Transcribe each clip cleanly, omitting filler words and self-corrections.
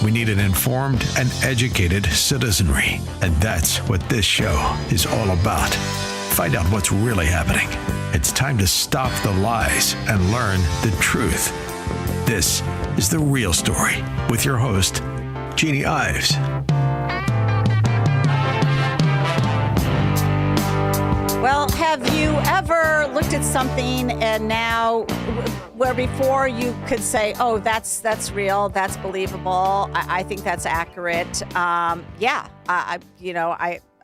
We need an informed and educated citizenry. And that's what this show is all about. Find out what's really happening. It's time to stop the lies and learn the truth. This is The Real Story with your host, Jeanne Ives. Well, have you ever looked at something and now, where before you could say, oh, that's real, that's believable, I think that's accurate. I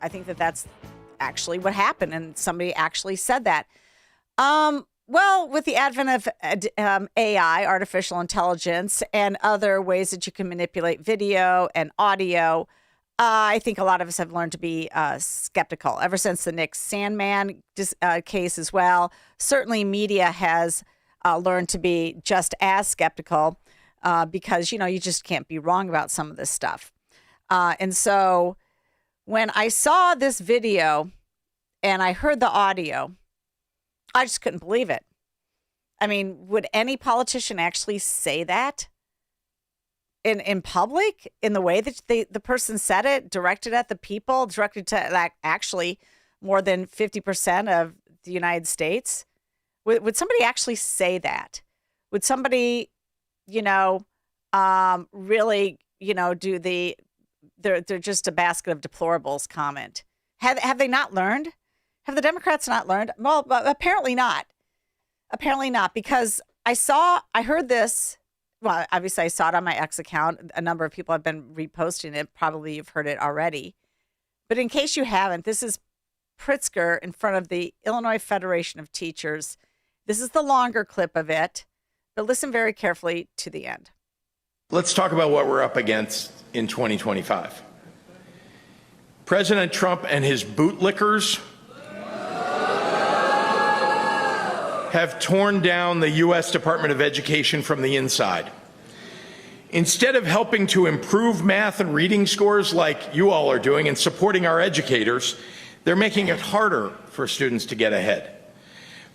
think that's actually what happened, and somebody actually said that. Well, with the advent of AI, artificial intelligence, and other ways that you can manipulate video and audio, I think a lot of us have learned to be skeptical ever since the Nick Sandmann case as well. Certainly media has learned to be just as skeptical because, you just can't be wrong about some of this stuff. And so when I saw this video and I heard the audio, I just couldn't believe it. I mean, would any politician actually say that in public, in the way that the person said it, directed at the people, directed to actually more than 50% of the United States? Would somebody actually say that? Would somebody, really, do they're just a basket of deplorables comment? Have they not learned? Have the Democrats not learned? Well, apparently not. Apparently not, because I heard this. Well, obviously I saw it on my X account. A number of people have been reposting it. Probably you've heard it already. But in case you haven't, this is Pritzker in front of the Illinois Federation of Teachers. This is the longer clip of it, but listen very carefully to the end. Let's talk about what we're up against in 2025. President Trump and his bootlickers have torn down the U.S. Department of Education from the inside. Instead of helping to improve math and reading scores like you all are doing and supporting our educators, they're making it harder for students to get ahead.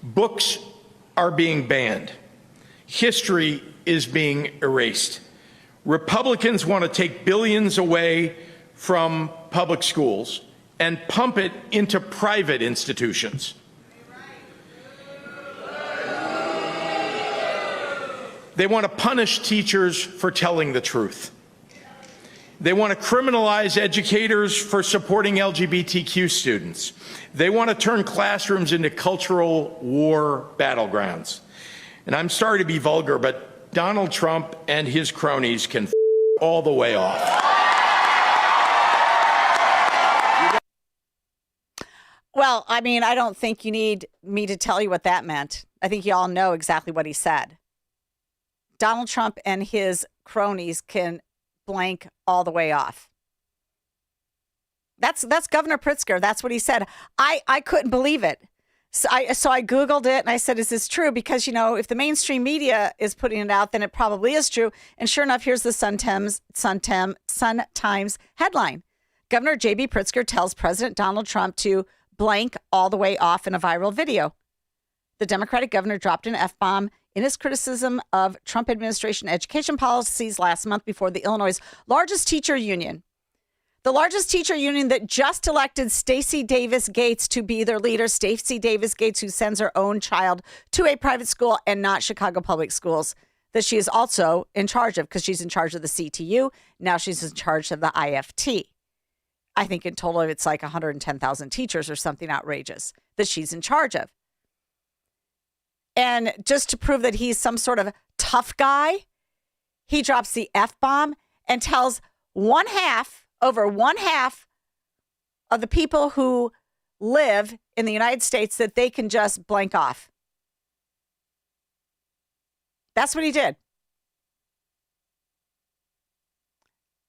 Books are being banned. History is being erased. Republicans want to take billions away from public schools and pump it into private institutions. They want to punish teachers for telling the truth. They want to criminalize educators for supporting LGBTQ students. They want to turn classrooms into cultural war battlegrounds. And I'm sorry to be vulgar, but Donald Trump and his cronies can all the way off. Well, I mean, I don't think you need me to tell you what that meant. I think you all know exactly what he said. Donald Trump and his cronies can blank all the way off. That's Governor Pritzker. That's what he said. I couldn't believe it. So I Googled it and I said, is this true? Because, if the mainstream media is putting it out, then it probably is true. And sure enough, here's the Sun Times headline. Governor J.B. Pritzker tells President Donald Trump to blank all the way off in a viral video. The Democratic governor dropped an F-bomb in his criticism of Trump administration education policies last month before the Illinois' largest teacher union. The largest teacher union that just elected Stacey Davis Gates to be their leader. Stacey Davis Gates, who sends her own child to a private school and not Chicago Public Schools, that she is also in charge of, because she's in charge of the CTU. Now she's in charge of the IFT. I think in total it's like 110,000 teachers or something outrageous that she's in charge of. And just to prove that he's some sort of tough guy, he drops the F-bomb and tells over one half of the people who live in the United States that they can just blank off. That's what he did.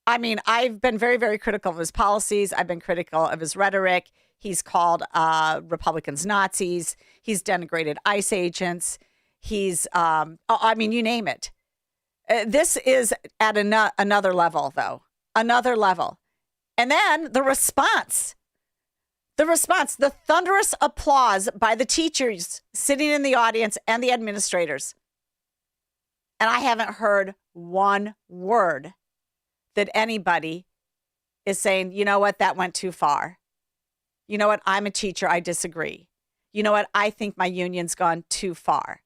I mean, I've been very, very critical of his policies. I've been critical of his rhetoric. He's called Republicans Nazis. He's denigrated ICE agents. He's, you name it. This is at another level, though. Another level. And then the response, the thunderous applause by the teachers sitting in the audience and the administrators. And I haven't heard one word that anybody is saying, you know what, that went too far. You know what, I'm a teacher, I disagree. You know what, I think my union's gone too far.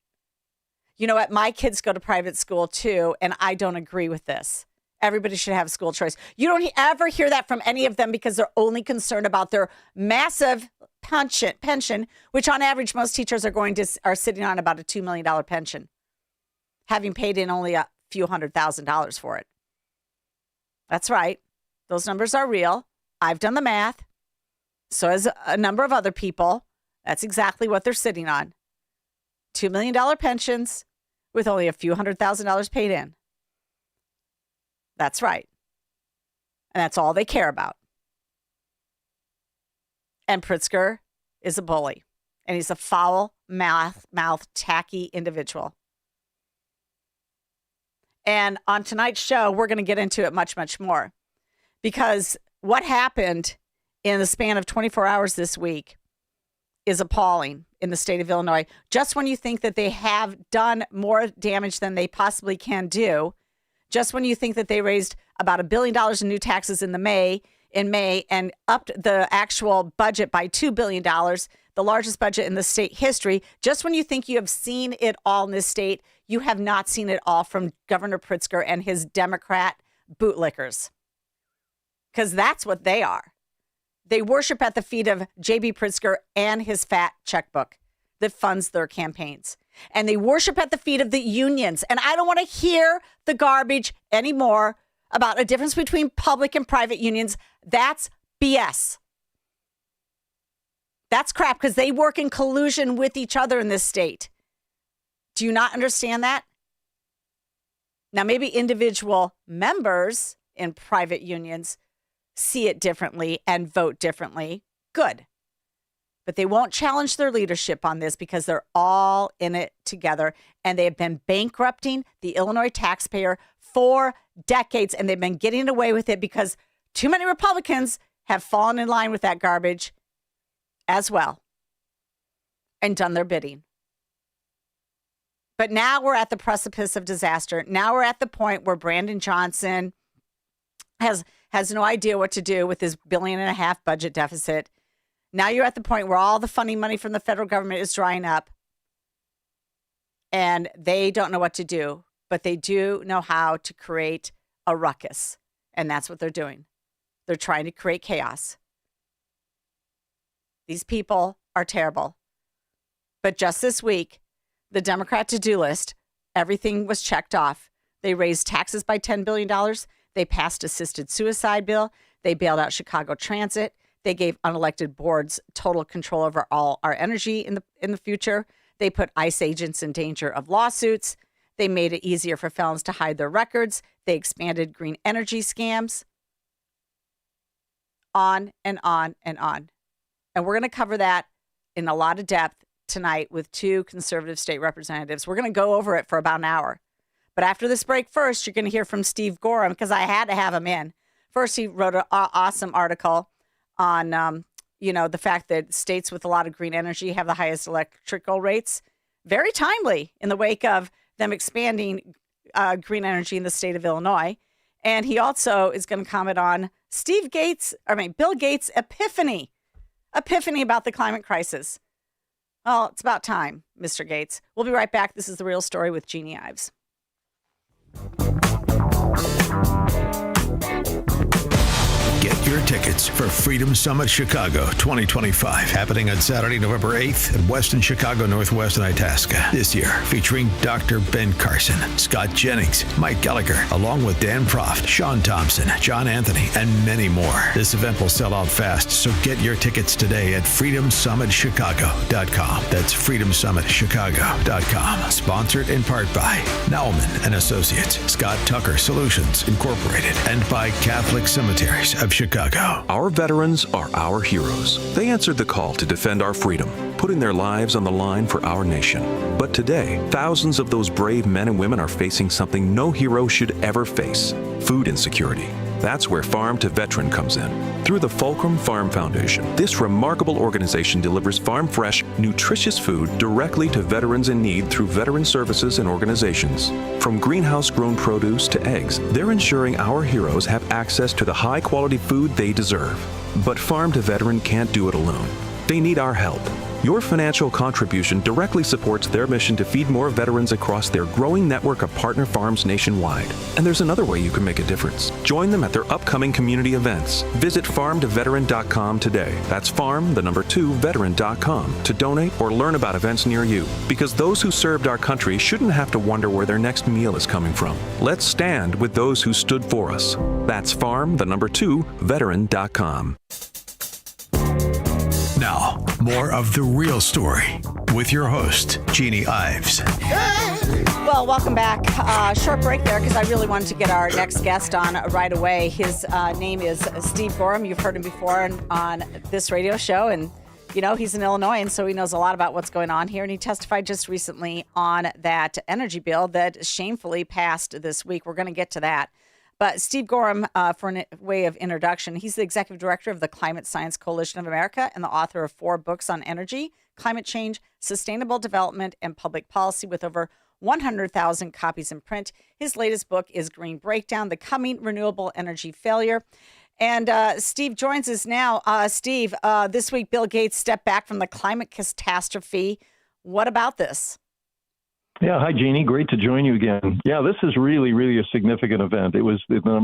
You know what, my kids go to private school too, and I don't agree with this. Everybody should have school choice. You don't ever hear that from any of them because they're only concerned about their massive pension, which on average, most teachers are sitting on about a $2 million pension, having paid in only a few $100,000 for it. That's right. Those numbers are real. I've done the math. So has a number of other people. That's exactly what they're sitting on. $2 million pensions with only a few $100,000 paid in. That's right. And that's all they care about. And Pritzker is a bully. And he's a foul-mouthed, tacky individual. And on tonight's show, we're going to get into it much, much more. Because what happened in the span of 24 hours this week is appalling in the state of Illinois. Just when you think that they have done more damage than they possibly can do, just when you think that they raised about $1 billion in new taxes in May and upped the actual budget by $2 billion, the largest budget in the state history, just when you think you have seen it all in this state, you have not seen it all from Governor Pritzker and his Democrat bootlickers. Because that's what they are. They worship at the feet of J.B. Pritzker and his fat checkbook that funds their campaigns. And they worship at the feet of the unions. And I don't want to hear the garbage anymore about a difference between public and private unions. That's BS. That's crap because they work in collusion with each other in this state. Do you not understand that? Now, maybe individual members in private unions see it differently and vote differently. Good. But they won't challenge their leadership on this because they're all in it together. And they have been bankrupting the Illinois taxpayer for decades. And they've been getting away with it because too many Republicans have fallen in line with that garbage as well and done their bidding. But now we're at the precipice of disaster. Now we're at the point where Brandon Johnson has no idea what to do with his $1.5 billion budget deficit. Now you're at the point where all the funding money from the federal government is drying up and they don't know what to do, but they do know how to create a ruckus. And that's what they're doing. They're trying to create chaos. These people are terrible. But just this week, the Democrat to-do list, everything was checked off. They raised taxes by $10 billion. They passed assisted suicide bill. They bailed out Chicago Transit. They gave unelected boards total control over all our energy in the future. They put ICE agents in danger of lawsuits. They made it easier for felons to hide their records. They expanded green energy scams. On and on and on. And we're going to cover that in a lot of depth tonight with two conservative state representatives. We're going to go over it for about an hour. But after this break, first, you're going to hear from Steve Goreham because I had to have him in. First, he wrote an awesome article on, the fact that states with a lot of green energy have the highest electrical rates. Very timely in the wake of them expanding green energy in the state of Illinois. And he also is going to comment on Bill Gates' epiphany about the climate crisis. Well, it's about time, Mr. Gates. We'll be right back. This is The Real Story with Jeanne Ives. Get your tickets for Freedom Summit Chicago 2025, happening on Saturday, November 8th in Weston, Chicago, Northwest, and Itasca. This year, featuring Dr. Ben Carson, Scott Jennings, Mike Gallagher, along with Dan Proft, Sean Thompson, John Anthony, and many more. This event will sell out fast, so get your tickets today at freedomsummitchicago.com. That's freedomsummitchicago.com. Sponsored in part by Nauman and Associates, Scott Tucker Solutions Incorporated, and by Catholic Cemeteries of Chicago. Our veterans are our heroes. They answered the call to defend our freedom, putting their lives on the line for our nation. But today, thousands of those brave men and women are facing something no hero should ever face: food insecurity. That's where Farm to Veteran comes in. Through the Fulcrum Farm Foundation, this remarkable organization delivers farm-fresh, nutritious food directly to veterans in need through veteran services and organizations. From greenhouse-grown produce to eggs, they're ensuring our heroes have access to the high-quality food they deserve. But Farm to Veteran can't do it alone. They need our help. Your financial contribution directly supports their mission to feed more veterans across their growing network of partner farms nationwide. And there's another way you can make a difference. Join them at their upcoming community events. Visit farmtoveteran.com today. That's veteran.com to donate or learn about events near you. Because those who served our country shouldn't have to wonder where their next meal is coming from. Let's stand with those who stood for us. That's veteran.com. Now, more of The Real Story with your host, Jeanne Ives. Well, welcome back. Short break there because I really wanted to get our next guest on right away. His name is Steve Goreham. You've heard him before on this radio show, and you know he's an Illinoisan, so he knows a lot about what's going on here. And he testified just recently on that energy bill that shamefully passed this week. We're going to get to that. But Steve Goreham, for a way of introduction, he's the executive director of the Climate Science Coalition of America and the author of 4 books on energy, climate change, sustainable development, and public policy with over 100,000 copies in print. His latest book is Green Breakdown, The Coming Renewable Energy Failure. And Steve joins us now. Steve, this week Bill Gates stepped back from the climate catastrophe. What about this? Yeah, hi, Jeanne. Great to join you again. Yeah, this is really, really a significant event. It was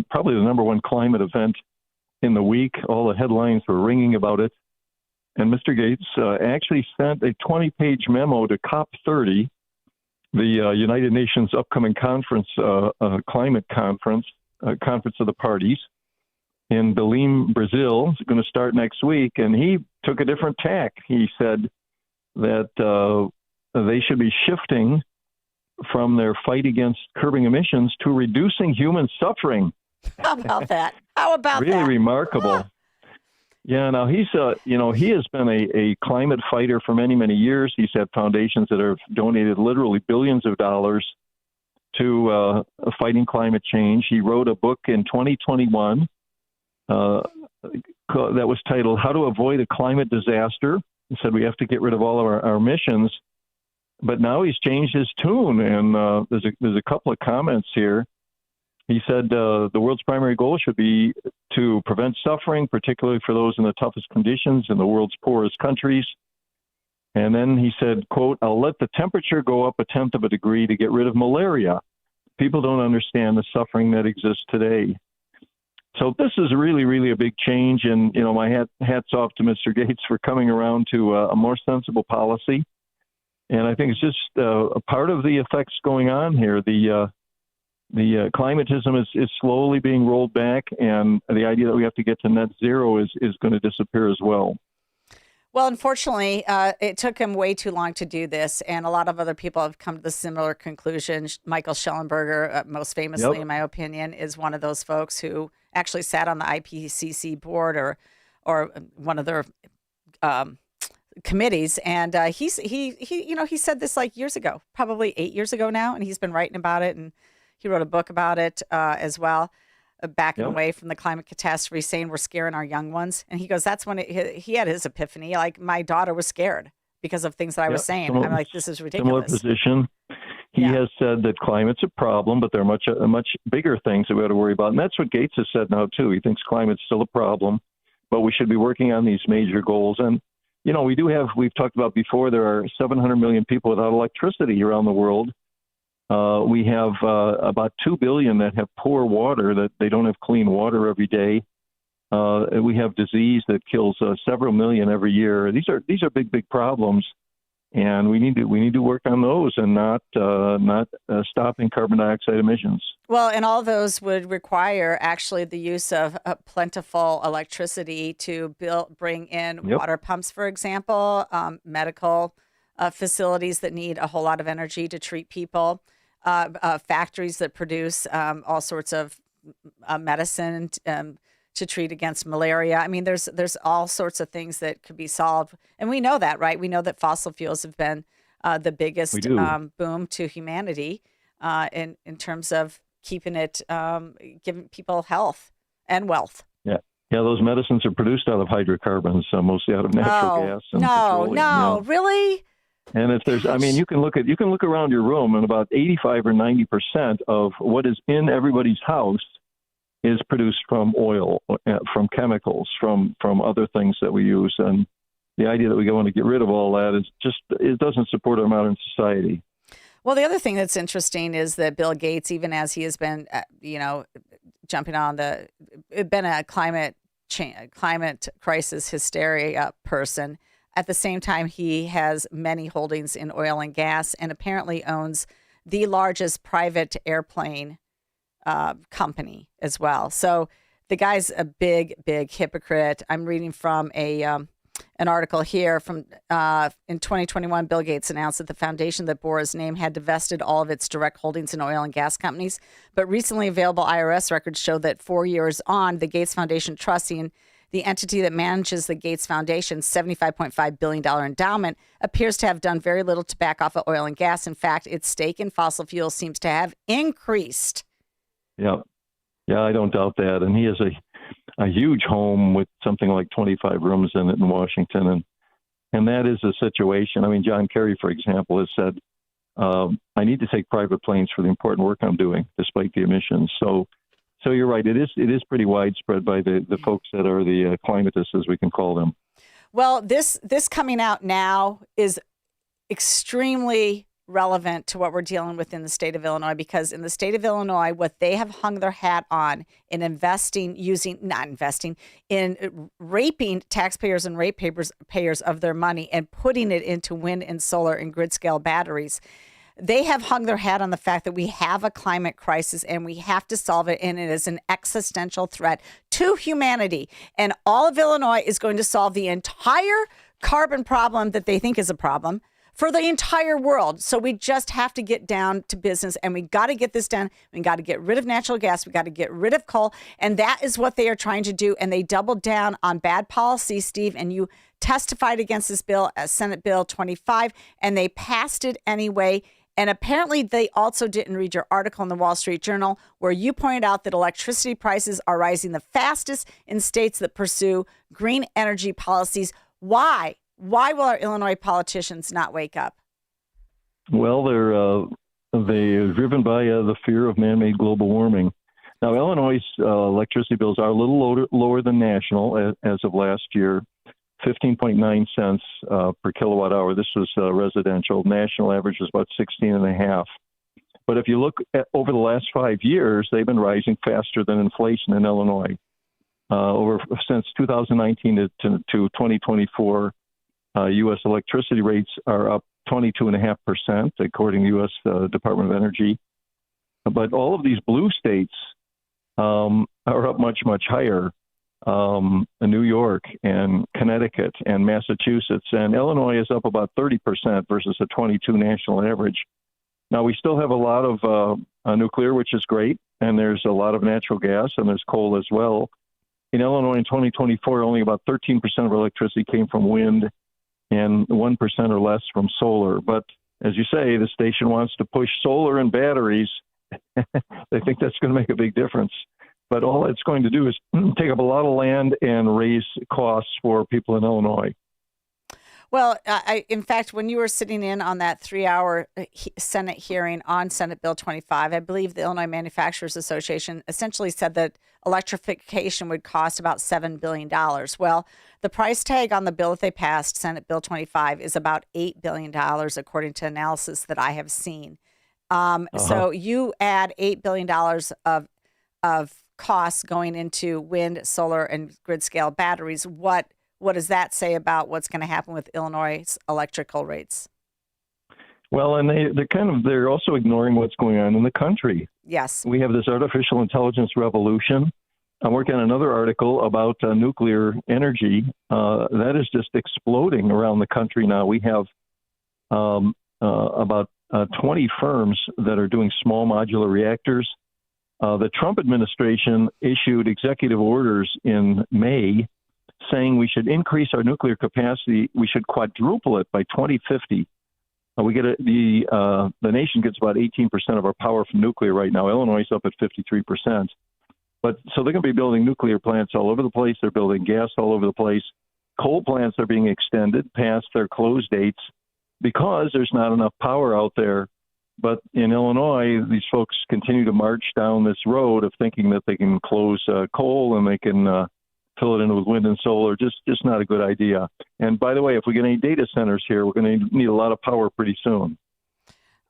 probably the number one climate event in the week. All the headlines were ringing about it. And Mr. Gates actually sent a 20-page memo to COP30, the United Nations upcoming conference, climate conference, conference of the parties in Belém, Brazil. It's going to start next week. And he took a different tack. He said that they should be shifting from their fight against curbing emissions to reducing human suffering. How about that? How about really that? Really remarkable. Yeah, now he's, he has been a climate fighter for many, many years. He's had foundations that have donated literally billions of dollars to fighting climate change. He wrote a book in 2021 that was titled How to Avoid a Climate Disaster. He said we have to get rid of all of our emissions. But now he's changed his tune, and there's a couple of comments here. He said the world's primary goal should be to prevent suffering, particularly for those in the toughest conditions in the world's poorest countries. And then he said, quote, I'll let the temperature go up 1/10 of a degree to get rid of malaria. People don't understand the suffering that exists today. So this is really, really a big change, and my hats off to Mr. Gates for coming around to a more sensible policy. And I think it's just a part of the effects going on here. The climatism is slowly being rolled back, and the idea that we have to get to net zero is going to disappear as well. Well, unfortunately, it took him way too long to do this, and a lot of other people have come to the similar conclusion. Michael Schellenberger, most famously, in my opinion, is one of those folks who actually sat on the IPCC board or one of their committees, and he said this like years ago, probably 8 years ago now, and he's been writing about it, and he wrote a book about it as well, backing away from the climate catastrophe, saying we're scaring our young ones. And he goes, that's when he had his epiphany. Like, my daughter was scared because of things that I was saying. I'm like, this is ridiculous. Similar position. He has said that climate's a problem, but there are much bigger things that we have to worry about. And that's what Gates has said now, too. He thinks climate's still a problem, but we should be working on these major goals. And we've talked about before, there are 700 million people without electricity around the world. We have about 2 billion that have poor water, that they don't have clean water every day. We have disease that kills several million every year. These are big problems, and we need to work on those and not stopping carbon dioxide emissions. Well, and all those would require actually the use of plentiful electricity to bring in water pumps, for example, medical facilities that need a whole lot of energy to treat people, factories that produce all sorts of medicine to treat against malaria. I mean, there's all sorts of things that could be solved. And we know that, right? We know that fossil fuels have been the biggest boom to humanity in terms of keeping it, giving people health and wealth. Yeah. Yeah, those medicines are produced out of hydrocarbons, mostly out of natural gas and petroleum. No, really? And if there's, I mean, you can look around your room, and about 85 or 90% of what is in everybody's house is produced from oil, from chemicals, from other things that we use. And the idea that we want to get rid of all that is just, it doesn't support our modern society. Well, the other thing that's interesting is that Bill Gates, even as he has been, jumping on been a climate crisis hysteria person. At the same time, he has many holdings in oil and gas, and apparently owns the largest private airplane company as well. So the guy's a big hypocrite. I'm reading from an article here from in 2021, Bill Gates announced that the foundation that bore his name had divested all of its direct holdings in oil and gas companies. But recently available IRS records show that 4 years on, the Gates Foundation trusting the entity that manages the Gates Foundation's $75.5 billion endowment appears to have done very little to back off of oil and gas. In fact, its stake in fossil fuels seems to have increased. Yeah, I don't doubt that. And he has a huge home with something like 25 rooms in it in Washington. And that is a situation. I mean, John Kerry, for example, has said, I need to take private planes for the important work I'm doing, despite the emissions. So you're right. It is pretty widespread by the folks that are the climatists, as we can call them. Well, this coming out now is extremely relevant to what we're dealing with in the state of Illinois, because in the state of Illinois, what they have hung their hat on in raping taxpayers and ratepayers of their money and putting it into wind and solar and grid scale batteries. They have hung their hat on the fact that we have a climate crisis and we have to solve it, and it is an existential threat to humanity. And all of Illinois is going to solve the entire carbon problem that they think is a problem for the entire world. So we just have to get down to business, and we got to get this done. We got to get rid of natural gas. We got to get rid of coal. And that is what they are trying to do. And they doubled down on bad policy, Steve, and you testified against this bill as Senate Bill 25, and they passed it anyway. And apparently they also didn't read your article in the Wall Street Journal, where you pointed out that electricity prices are rising the fastest in states that pursue green energy policies. Why? Why will our Illinois politicians not wake up? Well, they're driven by the fear of man-made global warming. Now, Illinois' electricity bills are a little lower than national as of last year. 15.9 cents per kilowatt hour. This was residential. National average was about 16.5. But if you look at over the last 5 years, they've been rising faster than inflation in Illinois. Since 2019 to 2024, U.S. electricity rates are up 22.5%, according to U.S. Department of Energy. But all of these blue states are up much, much higher. New York and Connecticut and Massachusetts, and Illinois is up about 30% versus the 22 national average. Now, we still have a lot of nuclear, which is great, and there's a lot of natural gas, and there's coal as well. In Illinois in 2024, only about 13% of electricity came from wind and 1% or less from solar. But as you say, the station wants to push solar and batteries. They think that's going to make a big difference. But all it's going to do is take up a lot of land and raise costs for people in Illinois. Well, in fact, when you were sitting in on that 3-hour Senate hearing on Senate Bill 25, I believe the Illinois Manufacturers Association essentially said that electrification would cost about $7 billion. Well, the price tag on the bill that they passed, Senate Bill 25, is about $8 billion, according to analysis that I have seen. So you add $8 billion of costs going into wind, solar, and grid scale batteries. What does that say about what's going to happen with Illinois' electrical rates? Well, and they're also ignoring what's going on in the country. Yes. We have this artificial intelligence revolution. I'm working on another article about nuclear energy. That is just exploding around the country now. We have about 20 firms that are doing small modular reactors. The Trump administration issued executive orders in May saying we should increase our nuclear capacity. We should quadruple it by 2050. The nation gets about 18% of our power from nuclear right now. Illinois is up at 53%. But so they're going to be building nuclear plants all over the place. They're building gas all over the place. Coal plants are being extended past their close dates because there's not enough power out there. But in Illinois, these folks continue to march down this road of thinking that they can close coal and they can fill it in with wind and solar. Just not a good idea. And by the way, if we get any data centers here, we're going to need a lot of power pretty soon.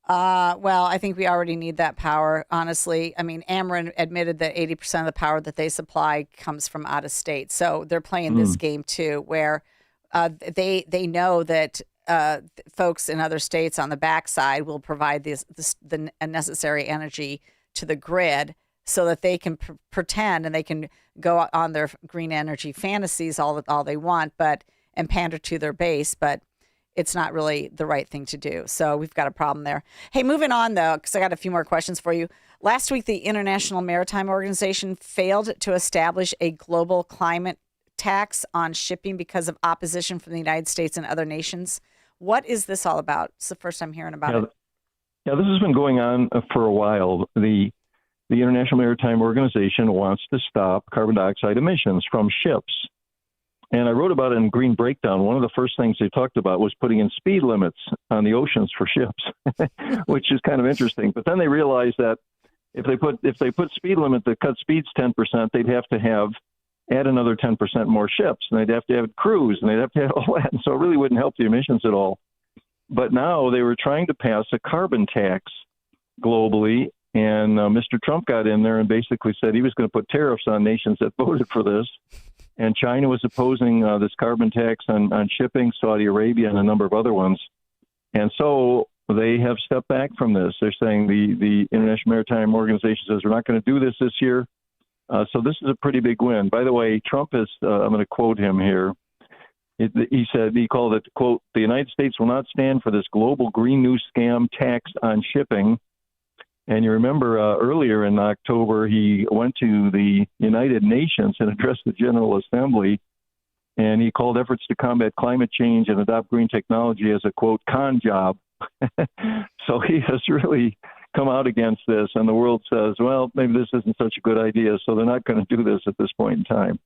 Well, I think we already need that power, honestly. I mean, Ameren admitted that 80% of the power that they supply comes from out of state. So they're playing this game, too, where they know that folks in other states on the backside will provide the necessary energy to the grid so that they can pretend and they can go on their green energy fantasies all they want, and pander to their base, but it's not really the right thing to do. So we've got a problem there. Hey, moving on, though, because I got a few more questions for you. Last week, the International Maritime Organization failed to establish a global climate tax on shipping because of opposition from the United States and other nations. What is this all about? It's the first I'm hearing about it. Yeah, this has been going on for a while. The International Maritime Organization wants to stop carbon dioxide emissions from ships. And I wrote about it in Green Breakdown. One of the first things they talked about was putting in speed limits on the oceans for ships, which is kind of interesting. But then they realized that if they put speed limit that cut speeds 10%, they'd have to add another 10% more ships, and they'd have to have crews, and they'd have to have all that. And so it really wouldn't help the emissions at all. But now they were trying to pass a carbon tax globally, and Mr. Trump got in there and basically said he was going to put tariffs on nations that voted for this. And China was opposing this carbon tax on shipping, Saudi Arabia, and a number of other ones. And so they have stepped back from this. They're saying the International Maritime Organization says we're not going to do this year. So this is a pretty big win. By the way, Trump is, I'm going to quote him here. He called it, quote, "The United States will not stand for this global green new scam tax on shipping." And you remember earlier in October, he went to the United Nations and addressed the General Assembly, and he called efforts to combat climate change and adopt green technology as a, quote, con job. So he has really come out against this, and the world says, well, maybe this isn't such a good idea, so they're not going to do this at this point in time.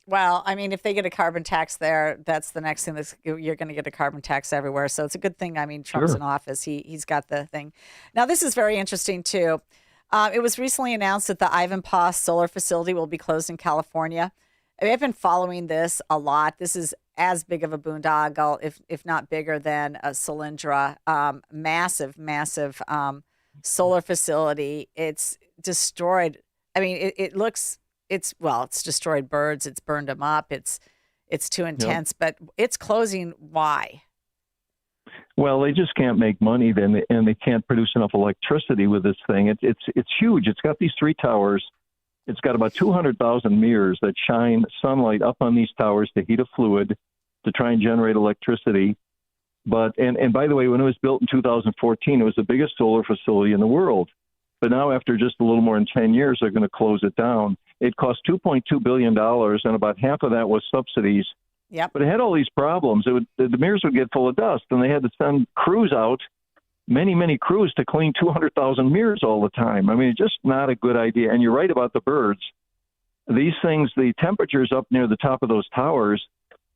Well, I mean, if they get a carbon tax there, that's the next thing. You're going to get a carbon tax everywhere. So it's a good thing. I mean, Trump's in office. He's got the thing. Now, this is very interesting, too. It was recently announced that the Ivanpah solar facility will be closed in California. I mean, I've been following this a lot. This is as big of a boondoggle, if not bigger than a Solyndra. Massive solar facility. It's destroyed. I mean, it's destroyed birds. It's burned them up. It's too intense, but it's closing. Why? Well, they just can't make money then, and they can't produce enough electricity with this thing. It's huge. It's got these 3 towers. It's got about 200,000 mirrors that shine sunlight up on these towers to heat a fluid to try and generate electricity. But and by the way, when it was built in 2014, it was the biggest solar facility in the world. But now, after just a little more than 10 years, they're going to close it down. It cost $2.2 billion, and about half of that was subsidies. Yep. But it had all these problems. The mirrors would get full of dust, and they had to send crews out, many crews, to clean 200,000 mirrors all the time. I mean, it's just not a good idea. And you're right about the birds. These things, the temperatures up near the top of those towers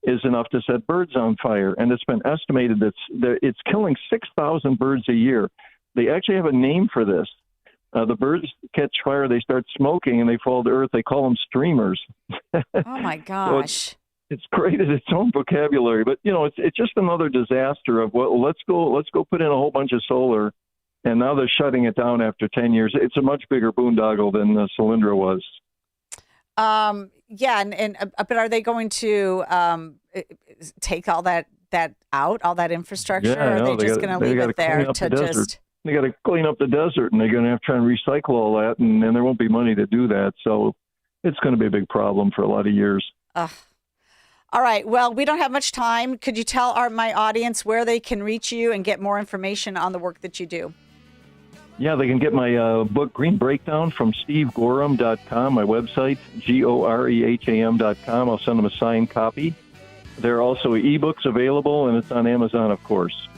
is enough to set birds on fire. And it's been estimated that it's killing 6,000 birds a year. They actually have a name for this. The birds catch fire, they start smoking, and they fall to earth. They call them streamers. Oh, my gosh. So it's created its own vocabulary. But, it's just another disaster of, well, let's go put in a whole bunch of solar, and now they're shutting it down after 10 years. It's a much bigger boondoggle than Solyndra was. But are they going to take all that out, all that infrastructure, or are they just going to leave it there to just... They got to clean up the desert, and they're going to have to try and recycle all that, and there won't be money to do that. So it's going to be a big problem for a lot of years. All right. Well, we don't have much time. Could you tell my audience where they can reach you and get more information on the work that you do? Yeah, they can get my book, Green Breakdown, from SteveGoreham.com, my website, GOREHAM.com. I'll send them a signed copy. There are also ebooks available, and it's on Amazon, of course.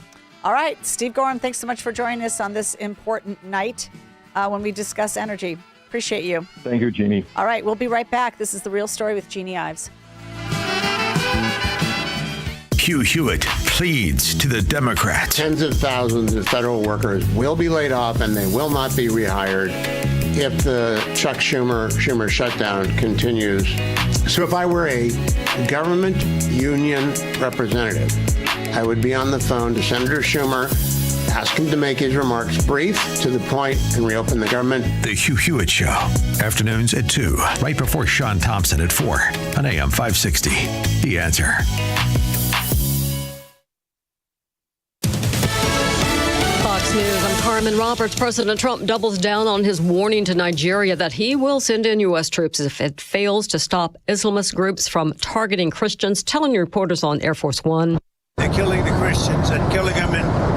All right. Steve Goreham, thanks so much for joining us on this important night when we discuss energy. Appreciate you. Thank you, Jeannie. All right, we'll be right back. This is The Real Story with Jeannie Ives. Hugh Hewitt pleads to the Democrats. Tens of thousands of federal workers will be laid off and they will not be rehired if the Chuck Schumer shutdown continues. So if I were a government union representative, I would be on the phone to Senator Schumer, ask him to make his remarks brief, to the point, and reopen the government. The Hugh Hewitt Show. Afternoons at 2, right before Sean Thompson at 4 on AM 560. The Answer. Fox News, I'm Carmen Roberts. President Trump doubles down on his warning to Nigeria that he will send in U.S. troops if it fails to stop Islamist groups from targeting Christians, telling reporters on Air Force One. They're killing the Christians and killing them in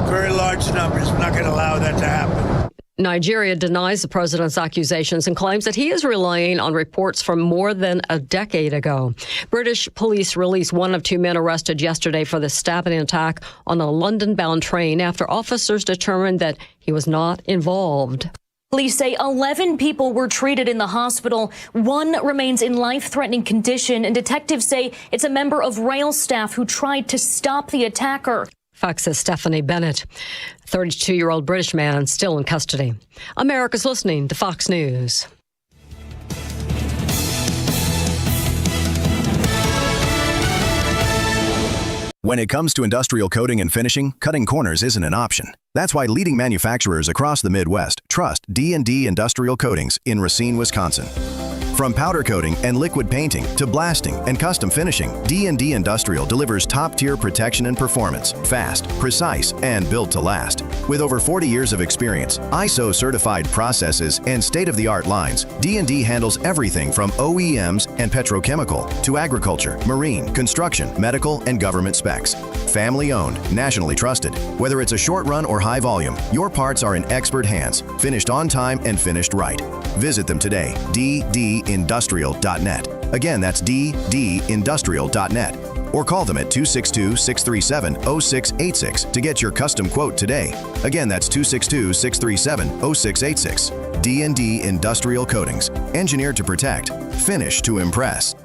very large numbers. We're not going to allow that to happen. Nigeria denies the president's accusations and claims that he is relying on reports from more than a decade ago. British police released one of 2 men arrested yesterday for the stabbing attack on a London-bound train after officers determined that he was not involved. Police say 11 people were treated in the hospital. 1 remains in life-threatening condition, and detectives say it's a member of rail staff who tried to stop the attacker. Fox's Stephanie Bennett. 32-year-old British man still in custody. America's listening to Fox News. When it comes to industrial coating and finishing, cutting corners isn't an option. That's why leading manufacturers across the Midwest trust D&D Industrial Coatings in Racine, Wisconsin. From powder coating and liquid painting to blasting and custom finishing, D&D Industrial delivers top-tier protection and performance, fast, precise, and built to last. With over 40 years of experience, ISO-certified processes, and state-of-the-art lines, D&D handles everything from OEMs and petrochemical to agriculture, marine, construction, medical, and government specs. Family-owned, nationally trusted. Whether it's a short run or high volume, your parts are in expert hands, finished on time and finished right. Visit them today, ddindustrial.net. Again, that's ddindustrial.net. Or call them at 262-637-0686 to get your custom quote today. Again, that's 262-637-0686. D&D Industrial Coatings. Engineered to protect. Finished to impress.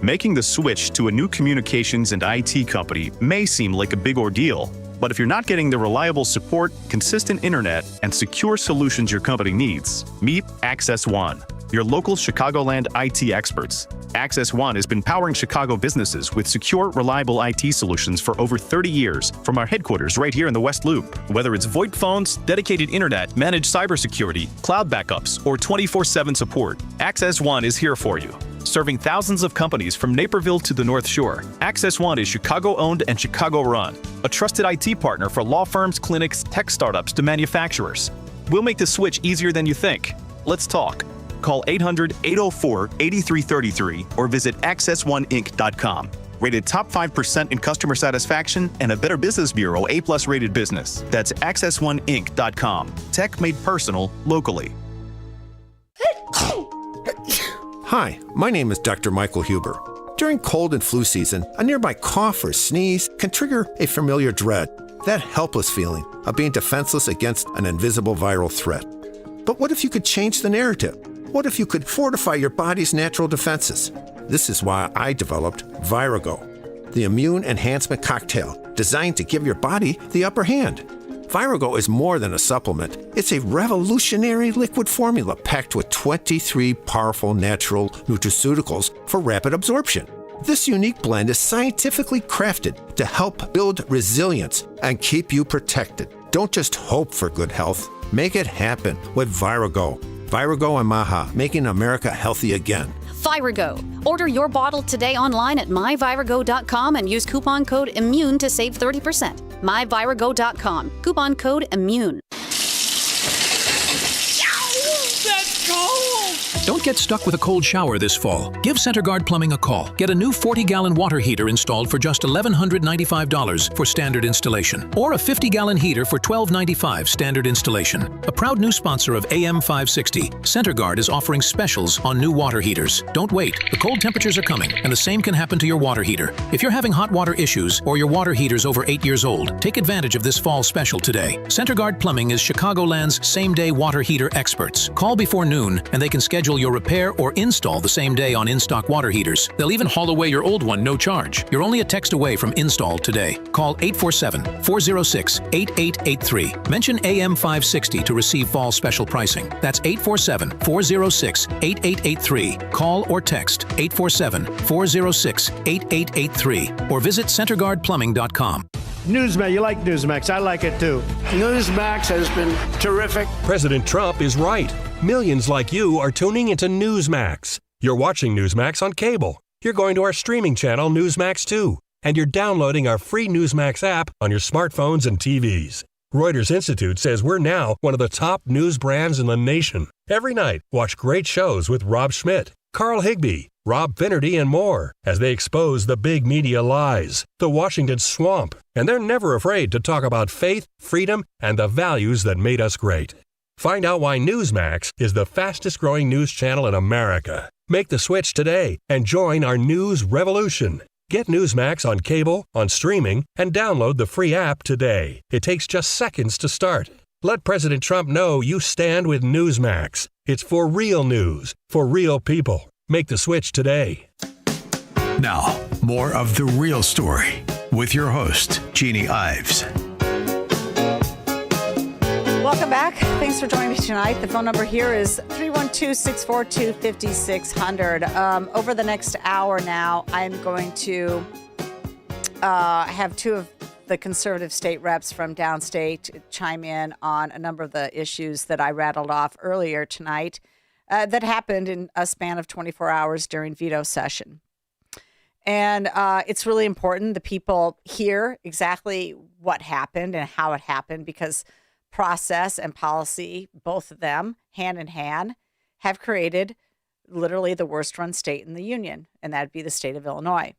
Making the switch to a new communications and IT company may seem like a big ordeal. But if you're not getting the reliable support, consistent internet, and secure solutions your company needs, meet Access One, your local Chicagoland IT experts. Access One has been powering Chicago businesses with secure, reliable IT solutions for over 30 years from our headquarters right here in the West Loop. Whether it's VoIP phones, dedicated internet, managed cybersecurity, cloud backups, or 24/7 support, Access One is here for you. Serving thousands of companies from Naperville to the North Shore, Access One is Chicago-owned and Chicago-run, a trusted IT partner for law firms, clinics, tech startups to manufacturers. We'll make the switch easier than you think. Let's talk. Call 800-804-8333 or visit accessoneinc.com. Rated top 5% in customer satisfaction and a Better Business Bureau A+ rated business. That's accessoneinc.com. Tech made personal locally. Hi, my name is Dr. Michael Huber. During cold and flu season, a nearby cough or sneeze can trigger a familiar dread, that helpless feeling of being defenseless against an invisible viral threat. But what if you could change the narrative? What if you could fortify your body's natural defenses? This is why I developed Virago, the immune enhancement cocktail designed to give your body the upper hand. Virago is more than a supplement. It's a revolutionary liquid formula packed with 23 powerful natural nutraceuticals for rapid absorption. This unique blend is scientifically crafted to help build resilience and keep you protected. Don't just hope for good health. Make it happen with Virago. Virago and Maha, making America healthy again. Virago. Order your bottle today online at myvirago.com and use coupon code IMMUNE to save 30%. myvirago.com. Coupon code IMMUNE. That's cold! Don't get stuck with a cold shower this fall, give CenterGuard Plumbing a call. Get a new 40-gallon water heater installed for just $1,195 for standard installation, or a 50-gallon heater for $1,295 standard installation. A proud new sponsor of AM 560, CenterGuard is offering specials on new water heaters. Don't wait. The cold temperatures are coming, and the same can happen to your water heater. If you're having hot water issues or your water heater's over 8 years old, take advantage of this fall special today. CenterGuard Plumbing is Chicagoland's same-day water heater experts. Call before noon, and they can schedule your repair or install the same day on in-stock water heaters. They'll even haul away your old one, no charge. You're only a text away from install today. Call 847-406-8883. Mention AM 560 to receive fall special pricing. That's 847-406-8883. Call or text 847-406-8883 or visit CenterGuardPlumbing.com. Newsmax, you like Newsmax. I like it too. Newsmax has been terrific. President Trump is right. Millions like you are tuning into Newsmax. You're watching Newsmax on cable. You're going to our streaming channel, Newsmax 2. And you're downloading our free Newsmax app on your smartphones and TVs. Reuters Institute says we're now one of the top news brands in the nation. Every night, watch great shows with Rob Schmidt, Carl Higbie, Rob Finnerty, and more as they expose the big media lies, the Washington swamp, and they're never afraid to talk about faith, freedom, and the values that made us great. Find out why Newsmax is the fastest growing news channel in America. Make the switch today and join our news revolution. Get Newsmax on cable, on streaming, and download the free app today. It takes just seconds to start. Let President Trump know you stand with Newsmax. It's for real news, for real people. Make the switch today. Now, more of The Real Story with your host, Jeanne Ives. Welcome back. Thanks for joining me tonight. The phone number here is 312-642-5600. Over the next hour now, I'm going to have two of the conservative state reps from downstate chime in on a number of the issues that I rattled off earlier tonight that happened in a span of 24 hours during veto session. And it's really important the people hear exactly what happened and how it happened, because process and policy, both of them, hand in hand, have created literally the worst run state in the union, and that'd be the state of Illinois.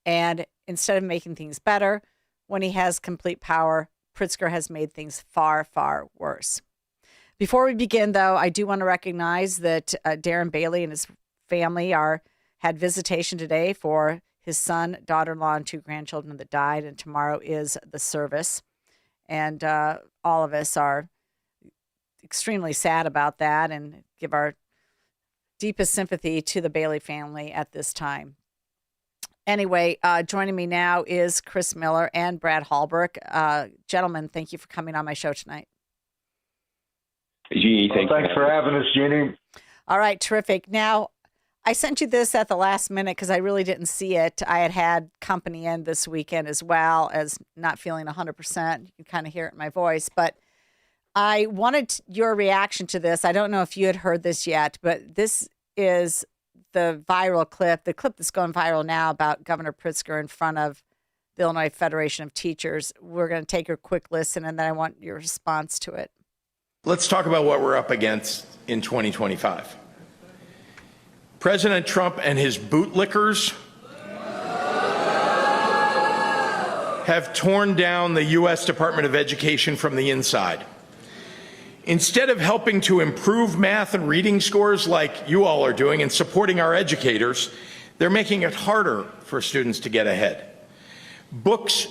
And instead of making things better, when he has complete power, Pritzker has made things far, far worse. Before we begin, though, I do want to recognize that Darren Bailey and his family had visitation today for his son, daughter-in-law, and 2 grandchildren that died, and tomorrow is the service. And all of us are extremely sad about that and give our deepest sympathy to the Bailey family at this time. Anyway, joining me now is Chris Miller and Brad Halbrook. Gentlemen, thank you for coming on my show tonight. Jeanne, thanks for having us, Jeanne. All right, terrific. Now, I sent you this at the last minute because I really didn't see it. I had company in this weekend as well, as not feeling 100%. You can kind of hear it in my voice. But I wanted your reaction to this. I don't know if you had heard this yet, but this is the viral clip, the clip that's going viral now about Governor Pritzker in front of the Illinois Federation of Teachers. We're going to take a quick listen, and then I want your response to it. Let's talk about what we're up against in 2025. President Trump and his bootlickers have torn down the U.S. Department of Education from the inside. Instead of helping to improve math and reading scores like you all are doing and supporting our educators, they're making it harder for students to get ahead. Books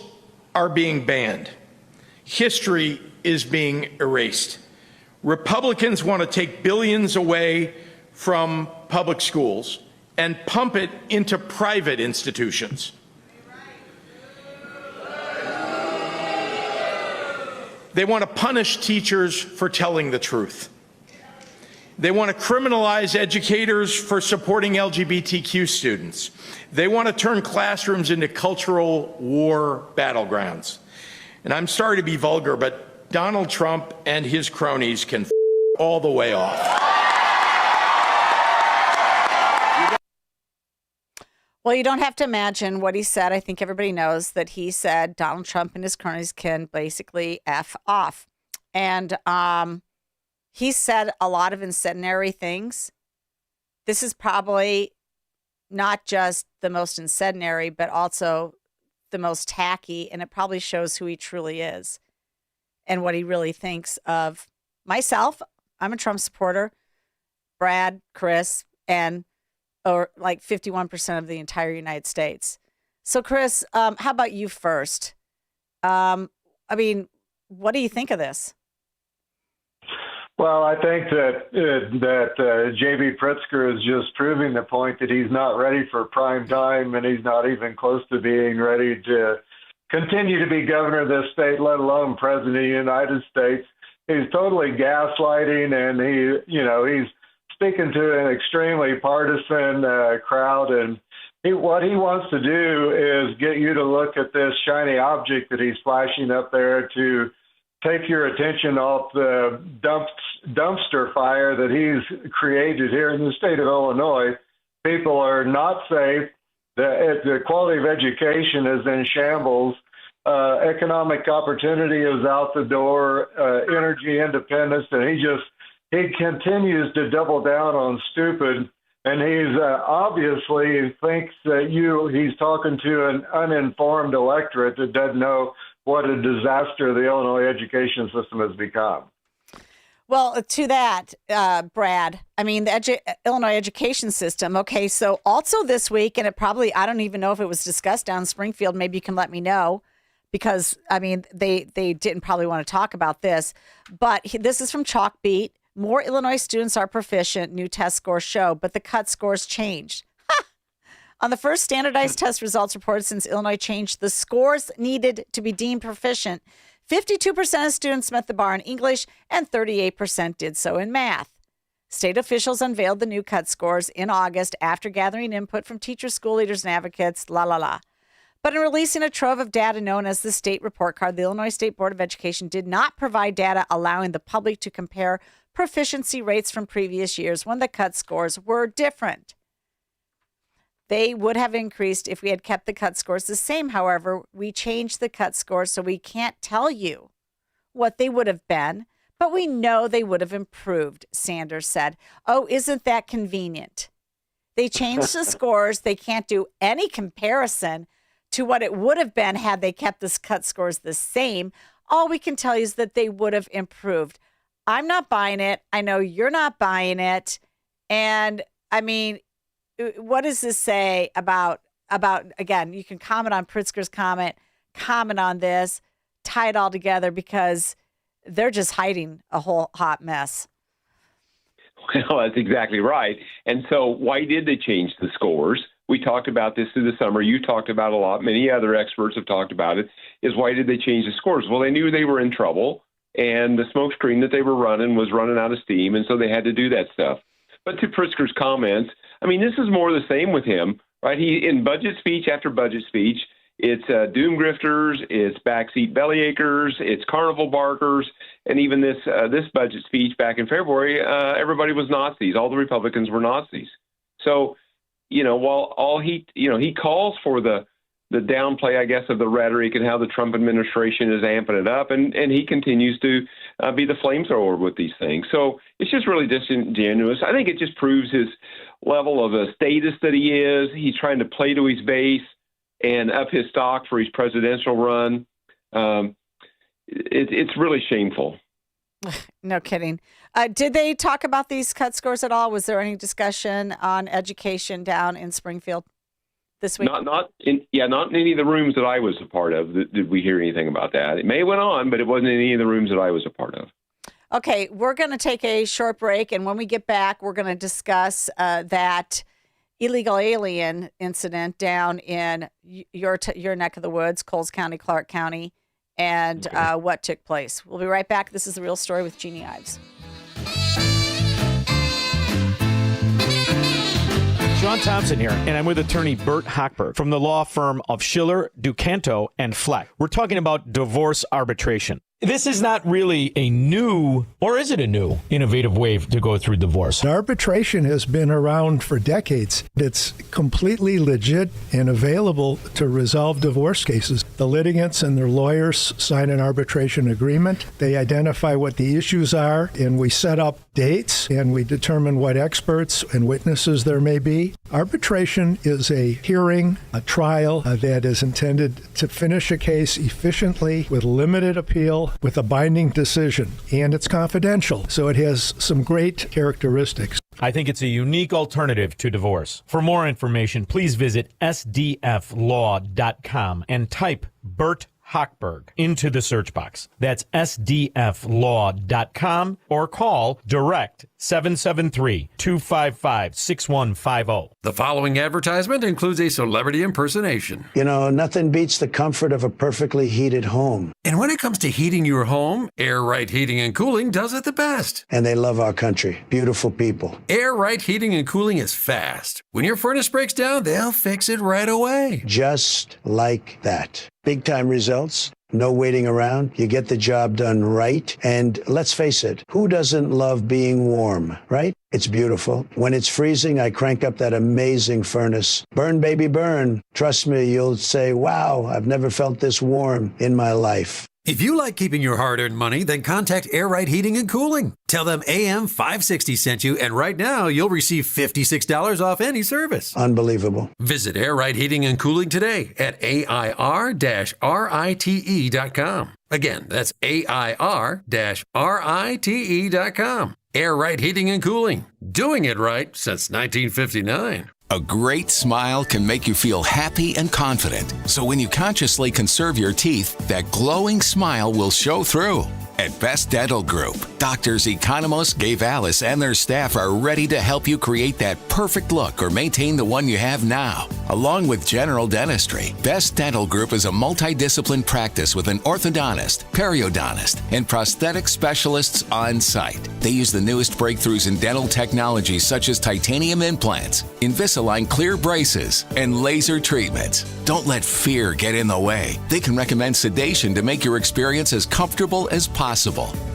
are being banned. History is being erased. Republicans want to take billions away from public schools and pump it into private institutions. They want to punish teachers for telling the truth. They want to criminalize educators for supporting LGBTQ students. They want to turn classrooms into cultural war battlegrounds. And I'm sorry to be vulgar, but Donald Trump and his cronies can all the way off. Well, you don't have to imagine what he said. I think everybody knows that he said Donald Trump and his cronies can basically F off. And he said a lot of incendiary things this is probably not just the most incendiary, but also the most tacky, and it probably shows who he truly is and what he really thinks of myself. I'm a Trump supporter, Brad, Chris, or like 51% of the entire United States. So, Chris, how about you first? I mean, what do you think of this? Well, I think that J.B. Pritzker is just proving the point that he's not ready for prime time, and he's not even close to being ready to continue to be governor of this state, let alone president of the United States. He's totally gaslighting, and he's speaking to an extremely partisan crowd, and what he wants to do is get you to look at this shiny object that he's flashing up there to take your attention off the dumpster fire that he's created here in the state of Illinois. People are not safe. The quality of education is in shambles. Economic opportunity is out the door. Energy independence, and he continues to double down on stupid. And he's obviously thinks that he's talking to an uninformed electorate that doesn't know what a disaster the Illinois education system has become. Well, to that, Brad, I mean, the Illinois education system. Okay, so also this week, and I don't even know if it was discussed down in Springfield. Maybe you can let me know, because, I mean, they didn't probably want to talk about this. But this is from Chalkbeat. More Illinois students are proficient, new test scores show, but the cut scores changed. On the first standardized test results reported since Illinois changed the scores needed to be deemed proficient, 52% of students met the bar in English and 38% did so in math. State officials unveiled the new cut scores in August after gathering input from teachers, school leaders, and advocates, But in releasing a trove of data known as the state report card, the Illinois State Board of Education did not provide data allowing the public to compare proficiency rates from previous years when the cut scores were different. They would have increased if we had kept the cut scores the same. However, we changed the cut scores, so we can't tell you what they would have been, but we know they would have improved, Sanders said. Oh, isn't that convenient? They changed the scores. They can't do any comparison to what it would have been had they kept the cut scores the same. All we can tell you is that they would have improved. I'm not buying it. I know you're not buying it. And I mean, what does this say about again, you can comment on Pritzker's comment on this, tie it all together, because they're just hiding a whole hot mess. Well, that's exactly right. And so why did they change the scores? We talked about this through the summer. You talked about a lot. Many other experts have talked about it, is why did they change the scores? Well, they knew they were in trouble, and the smoke screen that they were running was running out of steam, and so they had to do that stuff. But to Pritzker's comments, I mean, this is more the same with him, right? He, in budget speech after budget speech, it's doom grifters, it's backseat bellyachers, it's carnival barkers, and even this budget speech back in February, everybody was Nazis. All the Republicans were Nazis. So, while he calls for the downplay, I guess, of the rhetoric and how the Trump administration is amping it up, and he continues to be the flamethrower with these things. So it's just really disingenuous. I think it just proves his level of a status that he is. He's trying to play to his base and up his stock for his presidential run. It's really shameful. No kidding. Did they talk about these cut scores at all? Was there any discussion on education down in Springfield this week? Not in any of the rooms that I was a part of did we hear anything about that. It may have went on, but it wasn't in any of the rooms that I was a part of. Okay, we're going to take a short break, and when we get back, we're going to discuss that illegal alien incident down in your neck of the woods, Coles County, Clark County, and what took place. We'll be right back. This is The Real Story with Jeanne Ives. Sean Thompson here, and I'm with attorney Bert Hochberg from the law firm of Schiller, Ducanto, and Fleck. We're talking about divorce arbitration. This is not really a new, or is it a new, innovative way to go through divorce? Arbitration has been around for decades. It's completely legit and available to resolve divorce cases. The litigants and their lawyers sign an arbitration agreement. They identify what the issues are, and we set up dates, and we determine what experts and witnesses there may be. Arbitration is a hearing, a trial that is intended to finish a case efficiently with limited appeal, with a binding decision, and it's confidential, so it has some great characteristics. I think it's a unique alternative to divorce. For more information, please visit sdflaw.com and type Bert Hochberg into the search box. That's sdflaw.com or call direct 773-255-6150. The following advertisement includes a celebrity impersonation. You know, nothing beats the comfort of a perfectly heated home. And when it comes to heating your home, Air Right Heating and Cooling does it the best. And they love our country. Beautiful people. Air Right Heating and Cooling is fast. When your furnace breaks down, they'll fix it right away. Just like that. Big time results. No waiting around. You get the job done right. And let's face it, who doesn't love being warm, right? It's beautiful. When it's freezing, I crank up that amazing furnace. Burn, baby, burn. Trust me, you'll say, wow, I've never felt this warm in my life. If you like keeping your hard-earned money, then contact Air Right Heating and Cooling. Tell them AM 560 sent you, and right now you'll receive $56 off any service. Unbelievable. Visit Air Right Heating and Cooling today at AIR-RITE.com. Again, that's AIR-RITE.com. Air Right Heating and Cooling. Doing it right since 1959. A great smile can make you feel happy and confident. So when you consciously conserve your teeth, that glowing smile will show through. At Best Dental Group, doctors Economos, Gavalis, and their staff are ready to help you create that perfect look or maintain the one you have now. Along with general dentistry, Best Dental Group is a multidisciplined practice with an orthodontist, periodontist, and prosthetic specialists on site. They use the newest breakthroughs in dental technology such as titanium implants, Invisalign clear braces, and laser treatments. Don't let fear get in the way. They can recommend sedation to make your experience as comfortable as possible.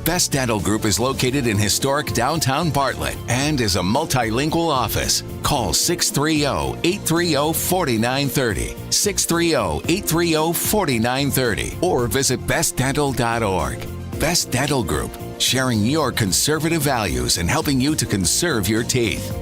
Best Dental Group is located in historic downtown Bartlett and is a multilingual office. Call 630-830-4930, 630-830-4930, or visit bestdental.org. Best Dental Group, sharing your conservative values and helping you to conserve your teeth.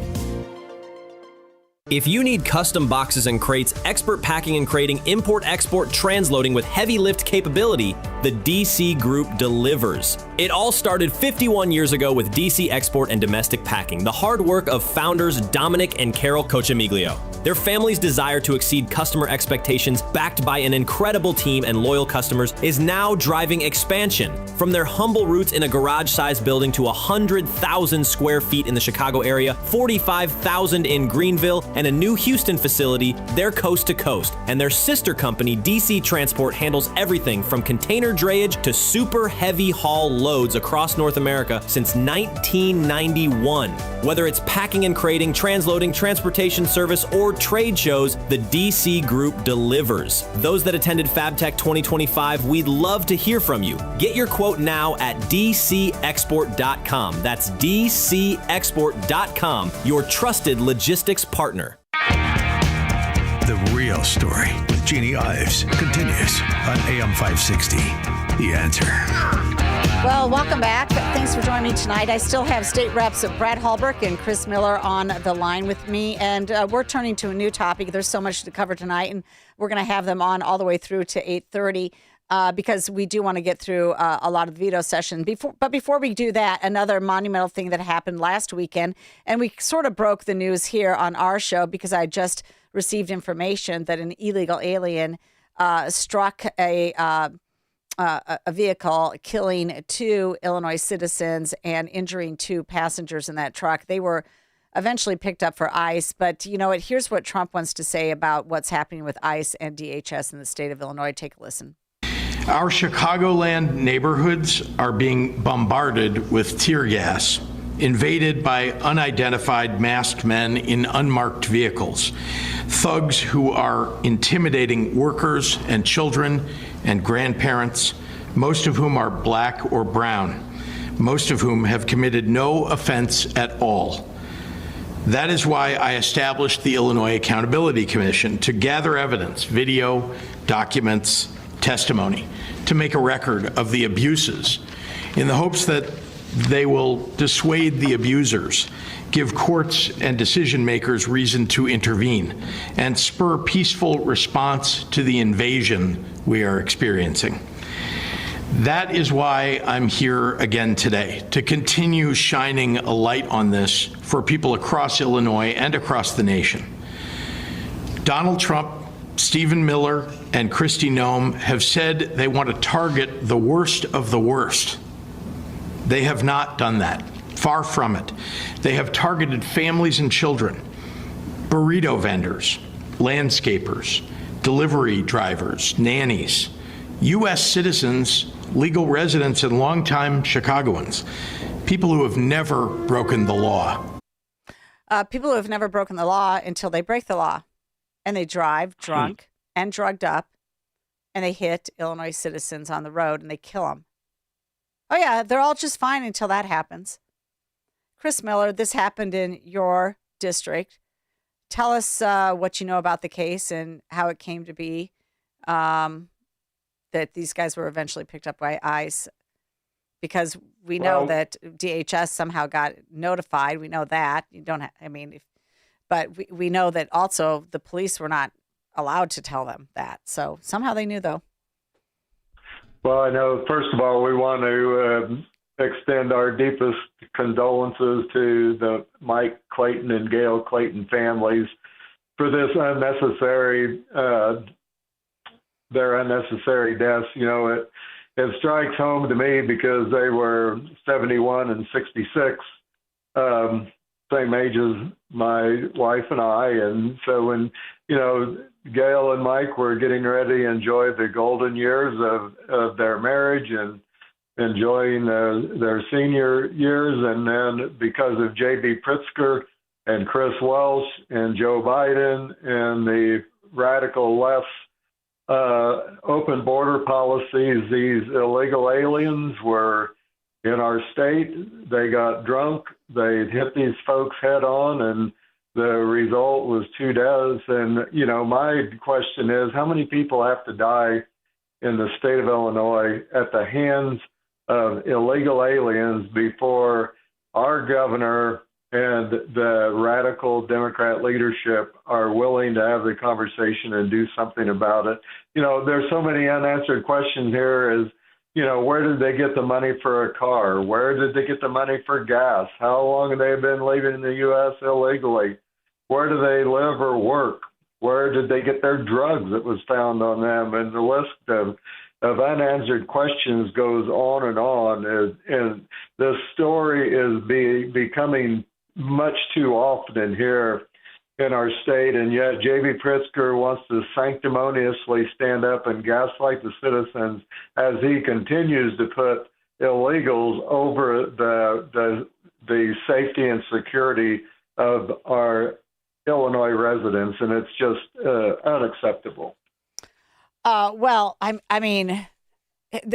If you need custom boxes and crates, expert packing and crating, import-export transloading with heavy lift capability, the DC Group delivers. It all started 51 years ago with DC Export and Domestic Packing, the hard work of founders Dominic and Carol Cochamiglio. Their family's desire to exceed customer expectations, backed by an incredible team and loyal customers, is now driving expansion. From their humble roots in a garage-sized building to 100,000 square feet in the Chicago area, 45,000 in Greenville, and a new Houston facility, they're coast to coast. And their sister company, DC Transport, handles everything from container drayage to super heavy haul loads across North America since 1991. Whether it's packing and crating, transloading, transportation service, or trade shows, the DC Group delivers. Those that attended FabTech 2025, we'd love to hear from you. Get your quote now at dcexport.com. That's dcexport.com, your trusted logistics partner. The Real Story with Jeanne Ives continues on AM 560. The Answer. Well, welcome back. Thanks for joining me tonight. I still have State Reps Brad Halbrook and Chris Miller on the line with me, and we're turning to a new topic. There's so much to cover tonight, and we're going to have them on all the way through to 8:30 because we do want to get through a lot of the veto session. But before we do that, another monumental thing that happened last weekend, and we sort of broke the news here on our show because I just received information that an illegal alien struck a vehicle, killing 2 Illinois citizens and injuring 2 passengers in that truck. They were eventually picked up for ICE. But you know what? Here's what Trump wants to say about what's happening with ICE and DHS in the state of Illinois. Take a listen. Our Chicagoland neighborhoods are being bombarded with tear gas, invaded by unidentified masked men in unmarked vehicles, thugs who are intimidating workers and children and grandparents, most of whom are black or brown, most of whom have committed no offense at all. That is why I established the Illinois Accountability Commission, to gather evidence, video, documents, testimony, to make a record of the abuses, in the hopes that they will dissuade the abusers, give courts and decision makers reason to intervene, and spur peaceful response to the invasion we are experiencing. That is why I'm here again today, to continue shining a light on this for people across Illinois and across the nation. Donald Trump, Stephen Miller, and Kristi Noem have said they want to target the worst of the worst. They have not done that. Far from it. They have targeted families and children, burrito vendors, landscapers, delivery drivers, nannies, U.S. citizens, legal residents, and longtime Chicagoans, people who have never broken the law. People who have never broken the law until they break the law, and they drive drunk and drugged up, and they hit Illinois citizens on the road, and they kill them. Oh, yeah, they're all just fine until that happens. Chris Miller, this happened in your district. Tell us what you know about the case and how it came to be that these guys were eventually picked up by ICE, because we know that DHS somehow got notified. We know that. You don't but we know that also the police were not allowed to tell them that. So somehow they knew, though. Well, I know, first of all, we want to extend our deepest condolences to the Mike Clayton and Gail Clayton families for this their unnecessary deaths. You know, it strikes home to me because they were 71 and 66, same age as my wife and I. And so when, you know, Gail and Mike were getting ready to enjoy the golden years of their marriage and enjoying their senior years, and then because of J.B. Pritzker and Chris Welch and Joe Biden and the radical left's open border policies, these illegal aliens were in our state. They got drunk. They hit these folks head on, and the result was 2 deaths. And, you know, my question is, how many people have to die in the state of Illinois at the hands of illegal aliens before our governor and the radical Democrat leadership are willing to have the conversation and do something about it? You know, there's so many unanswered questions here. Is, you know, where did they get the money for a car? Where did they get the money for gas? How long have they been living in the U.S. illegally? Where do they live or work? Where did they get their drugs that was found on them? And the list of unanswered questions goes on. And this story is becoming much too often here in our state, and yet J.B. Pritzker wants to sanctimoniously stand up and gaslight the citizens as he continues to put illegals over the safety and security of our Illinois residents, and it's just unacceptable. Well, I mean,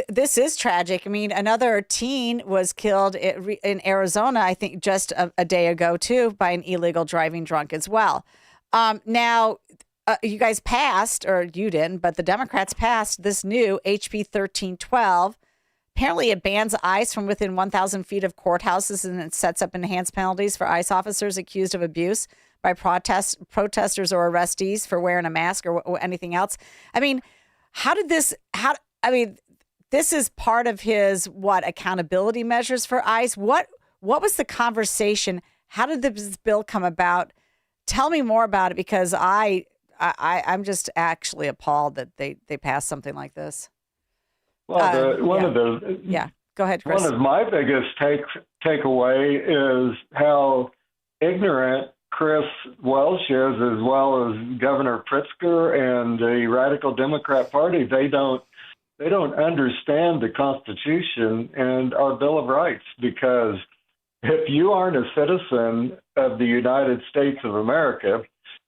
this is tragic. I mean, another teen was killed in Arizona, I think just a day ago, too, by an illegal driving drunk as well. Now, you guys passed, or you didn't, but the Democrats passed this new HB 1312. Apparently, it bans ICE from within 1,000 feet of courthouses, and it sets up enhanced penalties for ICE officers accused of abuse by protesters or arrestees for wearing a mask or anything else. I mean, this is part of his, accountability measures for ICE? What was the conversation? How did this bill come about? Tell me more about it, because I'm just actually appalled that they passed something like this. Well, go ahead, Chris. One of my biggest takeaway is how ignorant Chris Welch is, as well as Governor Pritzker and the Radical Democrat Party. They don't understand the Constitution and our Bill of Rights, because if you aren't a citizen of the United States of America,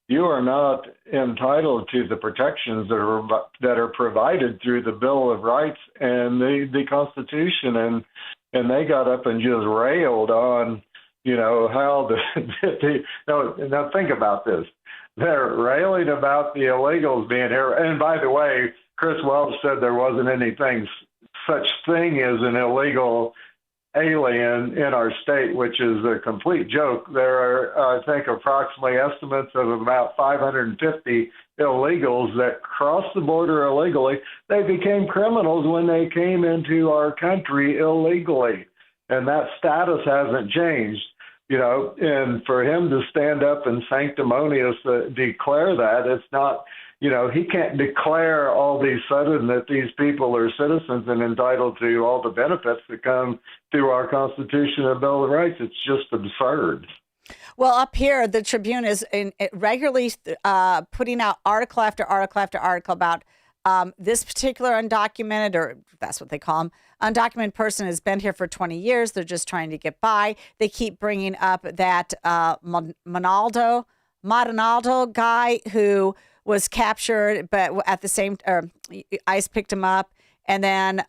you are not entitled to the protections that are provided through the Bill of Rights and the Constitution. And they got up and just railed on, how now think about this. They're railing about the illegals being here. And by the way, Chris Welch said there wasn't such thing as an illegal alien in our state, which is a complete joke. There are, I think, approximately estimates of about 550 illegals that crossed the border illegally. They became criminals when they came into our country illegally, and that status hasn't changed. And for him to stand up and sanctimoniously declare that, it's not, he can't declare all of a sudden that these people are citizens and entitled to all the benefits that come through our Constitution and Bill of Rights. It's just absurd. Well, up here, the Tribune is regularly putting out article after article after article about this particular undocumented, or that's what they call them, undocumented person has been here for 20 years. They're just trying to get by. They keep bringing up that Maldonado guy who was captured, but at the same ICE picked him up. And then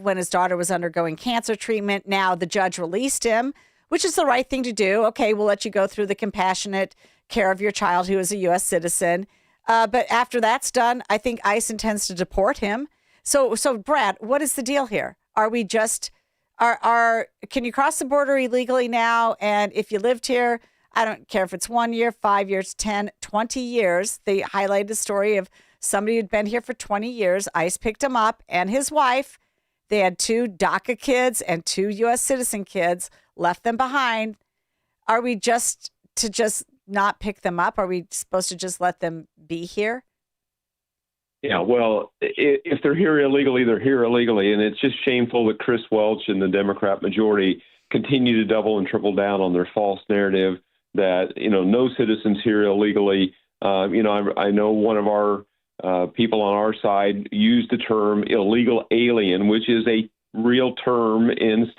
when his daughter was undergoing cancer treatment, now the judge released him, which is the right thing to do. Okay, we'll let you go through the compassionate care of your child who is a U.S. citizen. But after that's done, I think ICE intends to deport him. So Brad, what is the deal here? Are we just, can you cross the border illegally now? And if you lived here, I don't care if it's 1 year, 5 years, 10, 20 years. They highlighted a story of somebody who'd been here for 20 years. ICE picked him up and his wife. They had 2 DACA kids and 2 U.S. citizen kids, left them behind. Are we just not pick them up? Are we supposed to just let them be here? Yeah, well, if they're here illegally, they're here illegally. And it's just shameful that Chris Welch and the Democrat majority continue to double and triple down on their false narrative that, no citizens here illegally. I know one of our people on our side used the term illegal alien, which is a real term in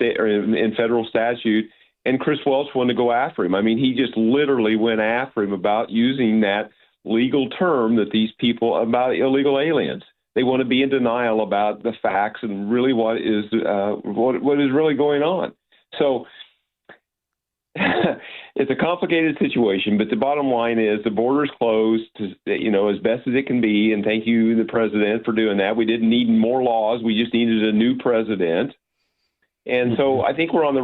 federal statute. And Chris Welch wanted to go after him. I mean, he just literally went after him about using that legal term that these people about illegal aliens. They want to be in denial about the facts and really what is really going on. So it's a complicated situation, but the bottom line is the border's closed, as best as it can be. And thank you, the president, for doing that. We didn't need more laws. We just needed a new president. And so I think we're going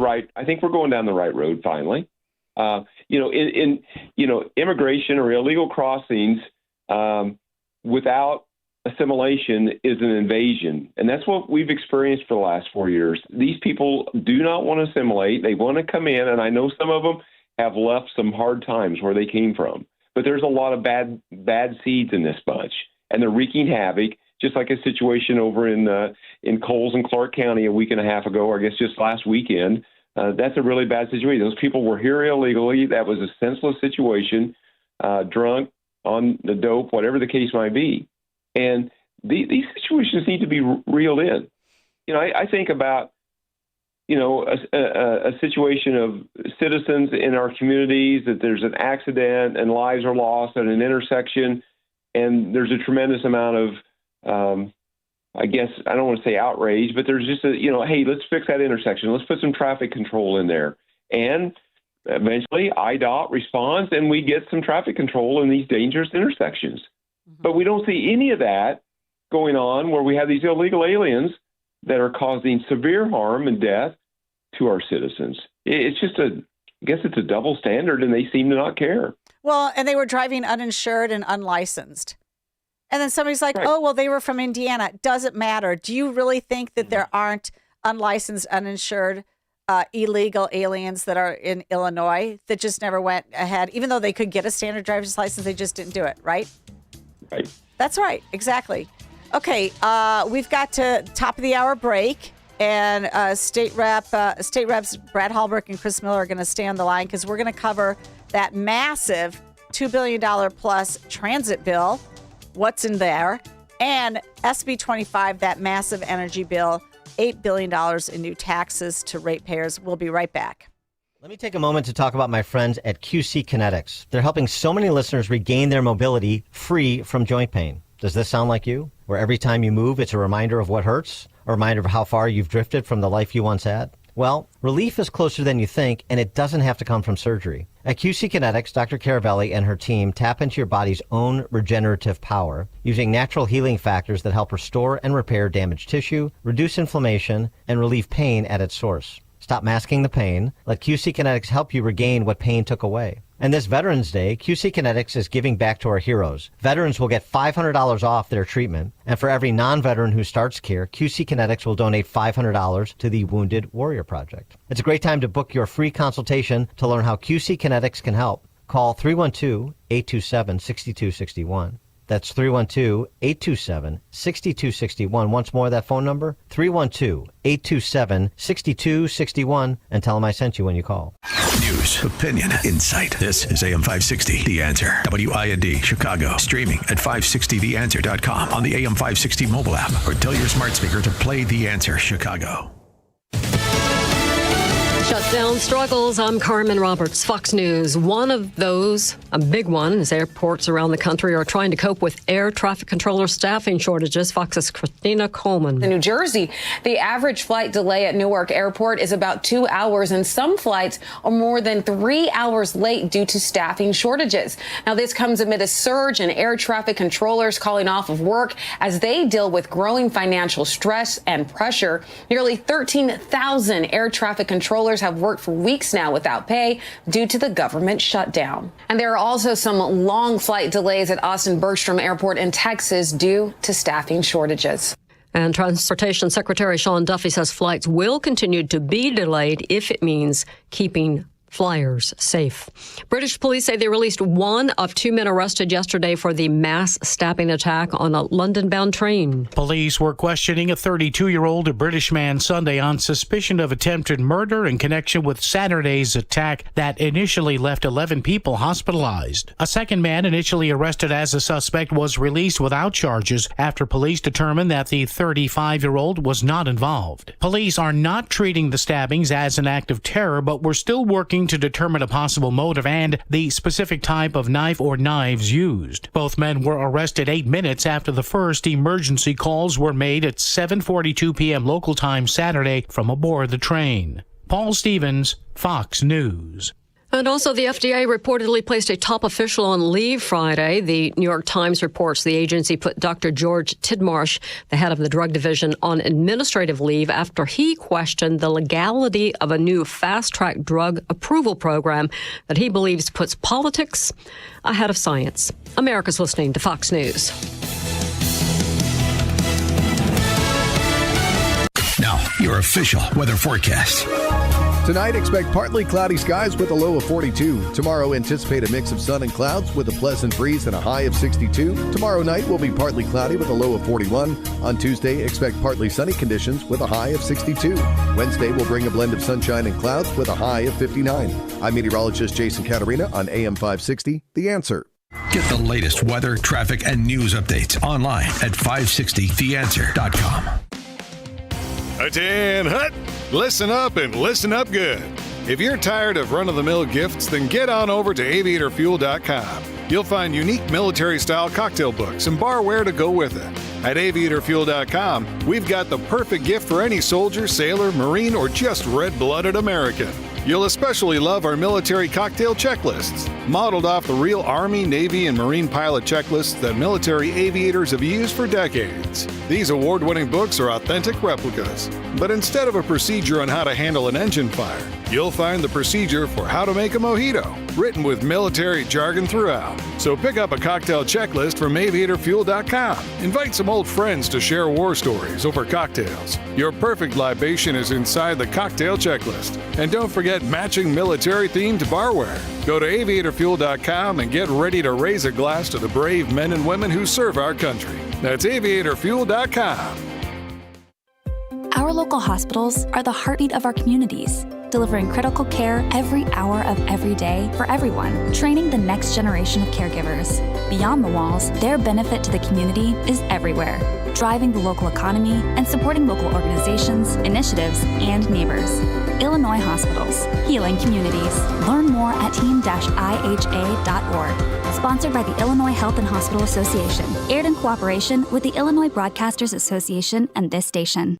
down the right road finally. Immigration or illegal crossings without assimilation is an invasion. And that's what we've experienced for the last 4 years. These people do not want to assimilate. They want to come in. And I know some of them have left some hard times where they came from. But there's a lot of bad seeds in this bunch. And they're wreaking havoc, just like a situation over in Coles and Clark County a week and a half ago, or I guess just last weekend. That's a really bad situation. Those people were here illegally. That was a senseless situation, drunk, on the dope, whatever the case might be. And these situations need to be reeled in. I think about, a situation of citizens in our communities, that there's an accident and lives are lost at an intersection. And there's a tremendous amount of, I guess, I don't want to say outrage, but there's just hey, let's fix that intersection. Let's put some traffic control in there. And eventually IDOT responds and we get some traffic control in these dangerous intersections. Mm-hmm. But we don't see any of that going on where we have these illegal aliens that are causing severe harm and death to our citizens. It's just I guess it's a double standard, and they seem to not care. Well, and they were driving uninsured and unlicensed. And then somebody's like, right. Oh, well, they were from Indiana. Doesn't matter. Do you really think that there aren't unlicensed, uninsured, illegal aliens that are in Illinois that just never went ahead? Even though they could get a standard driver's license, they just didn't do it, right? Right. That's right. Exactly. Okay, we've got to top of the hour break, and State Reps Brad Halbrook and Chris Miller are going to stay on the line because we're going to cover that massive $2 billion plus transit bill, what's in there, and SB 25, that massive energy bill, $8 billion in new taxes to ratepayers. We'll be right back. Let me take a moment to talk about my friends at QC Kinetics. They're helping so many listeners regain their mobility free from joint pain. Does this sound like you? Where every time you move, it's a reminder of what hurts? A reminder of how far you've drifted from the life you once had? Well, relief is closer than you think, and it doesn't have to come from surgery. At QC Kinetics, Dr. Caravelli and her team tap into your body's own regenerative power using natural healing factors that help restore and repair damaged tissue, reduce inflammation, and relieve pain at its source. Stop masking the pain. Let QC Kinetics help you regain what pain took away. And this Veterans Day, QC Kinetics is giving back to our heroes. Veterans will get $500 off their treatment. And for every non-veteran who starts care, QC Kinetics will donate $500 to the Wounded Warrior Project. It's a great time to book your free consultation to learn how QC Kinetics can help. Call 312-827-6261. That's 312-827-6261. Once more, that phone number, 312-827-6261, and tell them I sent you when you call. News, opinion, insight. This is AM 560, The Answer. WIND, Chicago. Streaming at 560theanswer.com on the AM 560 mobile app, or tell your smart speaker to play The Answer Chicago. Shutdown struggles. I'm Carmen Roberts, Fox News. One of those, a big one, is airports around the country are trying to cope with air traffic controller staffing shortages. Fox's Christina Coleman. In New Jersey, the average flight delay at Newark Airport is about 2 hours, and some flights are more than 3 hours late due to staffing shortages. Now, this comes amid a surge in air traffic controllers calling off of work as they deal with growing financial stress and pressure. Nearly 13,000 air traffic controllers have worked for weeks now without pay due to the government shutdown. And there are also some long flight delays at Austin Bergstrom Airport in Texas due to staffing shortages. And Transportation Secretary Sean Duffy says flights will continue to be delayed if it means keeping flyers safe. British police say they released one of 2 men arrested yesterday for the mass stabbing attack on a London-bound train. Police were questioning a 32-year-old British man Sunday on suspicion of attempted murder in connection with Saturday's attack that initially left 11 people hospitalized. A second man initially arrested as a suspect was released without charges after police determined that the 35-year-old was not involved. Police are not treating the stabbings as an act of terror, but were still working to determine a possible motive and the specific type of knife or knives used. Both men were arrested 8 minutes after the first emergency calls were made at 7:42 p.m. local time Saturday from aboard the train. Paul Stevens, Fox News. And also, the FDA reportedly placed a top official on leave Friday. The New York Times reports the agency put Dr. George Tidmarsh, the head of the drug division, on administrative leave after he questioned the legality of a new fast-track drug approval program that he believes puts politics ahead of science. America's listening to Fox News. Now, your official weather forecast. Tonight, expect partly cloudy skies with a low of 42. Tomorrow, anticipate a mix of sun and clouds with a pleasant breeze and a high of 62. Tomorrow night will be partly cloudy with a low of 41. On Tuesday, expect partly sunny conditions with a high of 62. Wednesday will bring a blend of sunshine and clouds with a high of 59. I'm meteorologist Jason Caterina on AM 560, The Answer. Get the latest weather, traffic, and news updates online at 560theanswer.com. Hut, hut. Listen up and listen up good. If you're tired of run-of-the-mill gifts, then get on over to aviatorfuel.com. You'll find unique military-style cocktail books and barware to go with it. At aviatorfuel.com, we've got the perfect gift for any soldier, sailor, Marine, or just red-blooded American. You'll especially love our military cocktail checklists, modeled off the real Army, Navy, and Marine pilot checklists that military aviators have used for decades. These award-winning books are authentic replicas, but instead of a procedure on how to handle an engine fire, you'll find the procedure for how to make a mojito, written with military jargon throughout. So pick up a cocktail checklist from aviatorfuel.com. Invite some old friends to share war stories over cocktails. Your perfect libation is inside the cocktail checklist. And don't forget matching military-themed barware. Go to aviatorfuel.com and get ready to raise a glass to the brave men and women who serve our country. That's aviatorfuel.com. Our local hospitals are the heartbeat of our communities. delivering critical care every hour of every day for everyone, training the next generation of caregivers. Beyond the walls, their benefit to the community is everywhere, driving the local economy and supporting local organizations, initiatives, and neighbors. Illinois Hospitals, healing communities. Learn more at team-iha.org. Sponsored by the Illinois Health and Hospital Association. Aired in cooperation with the Illinois Broadcasters Association and this station.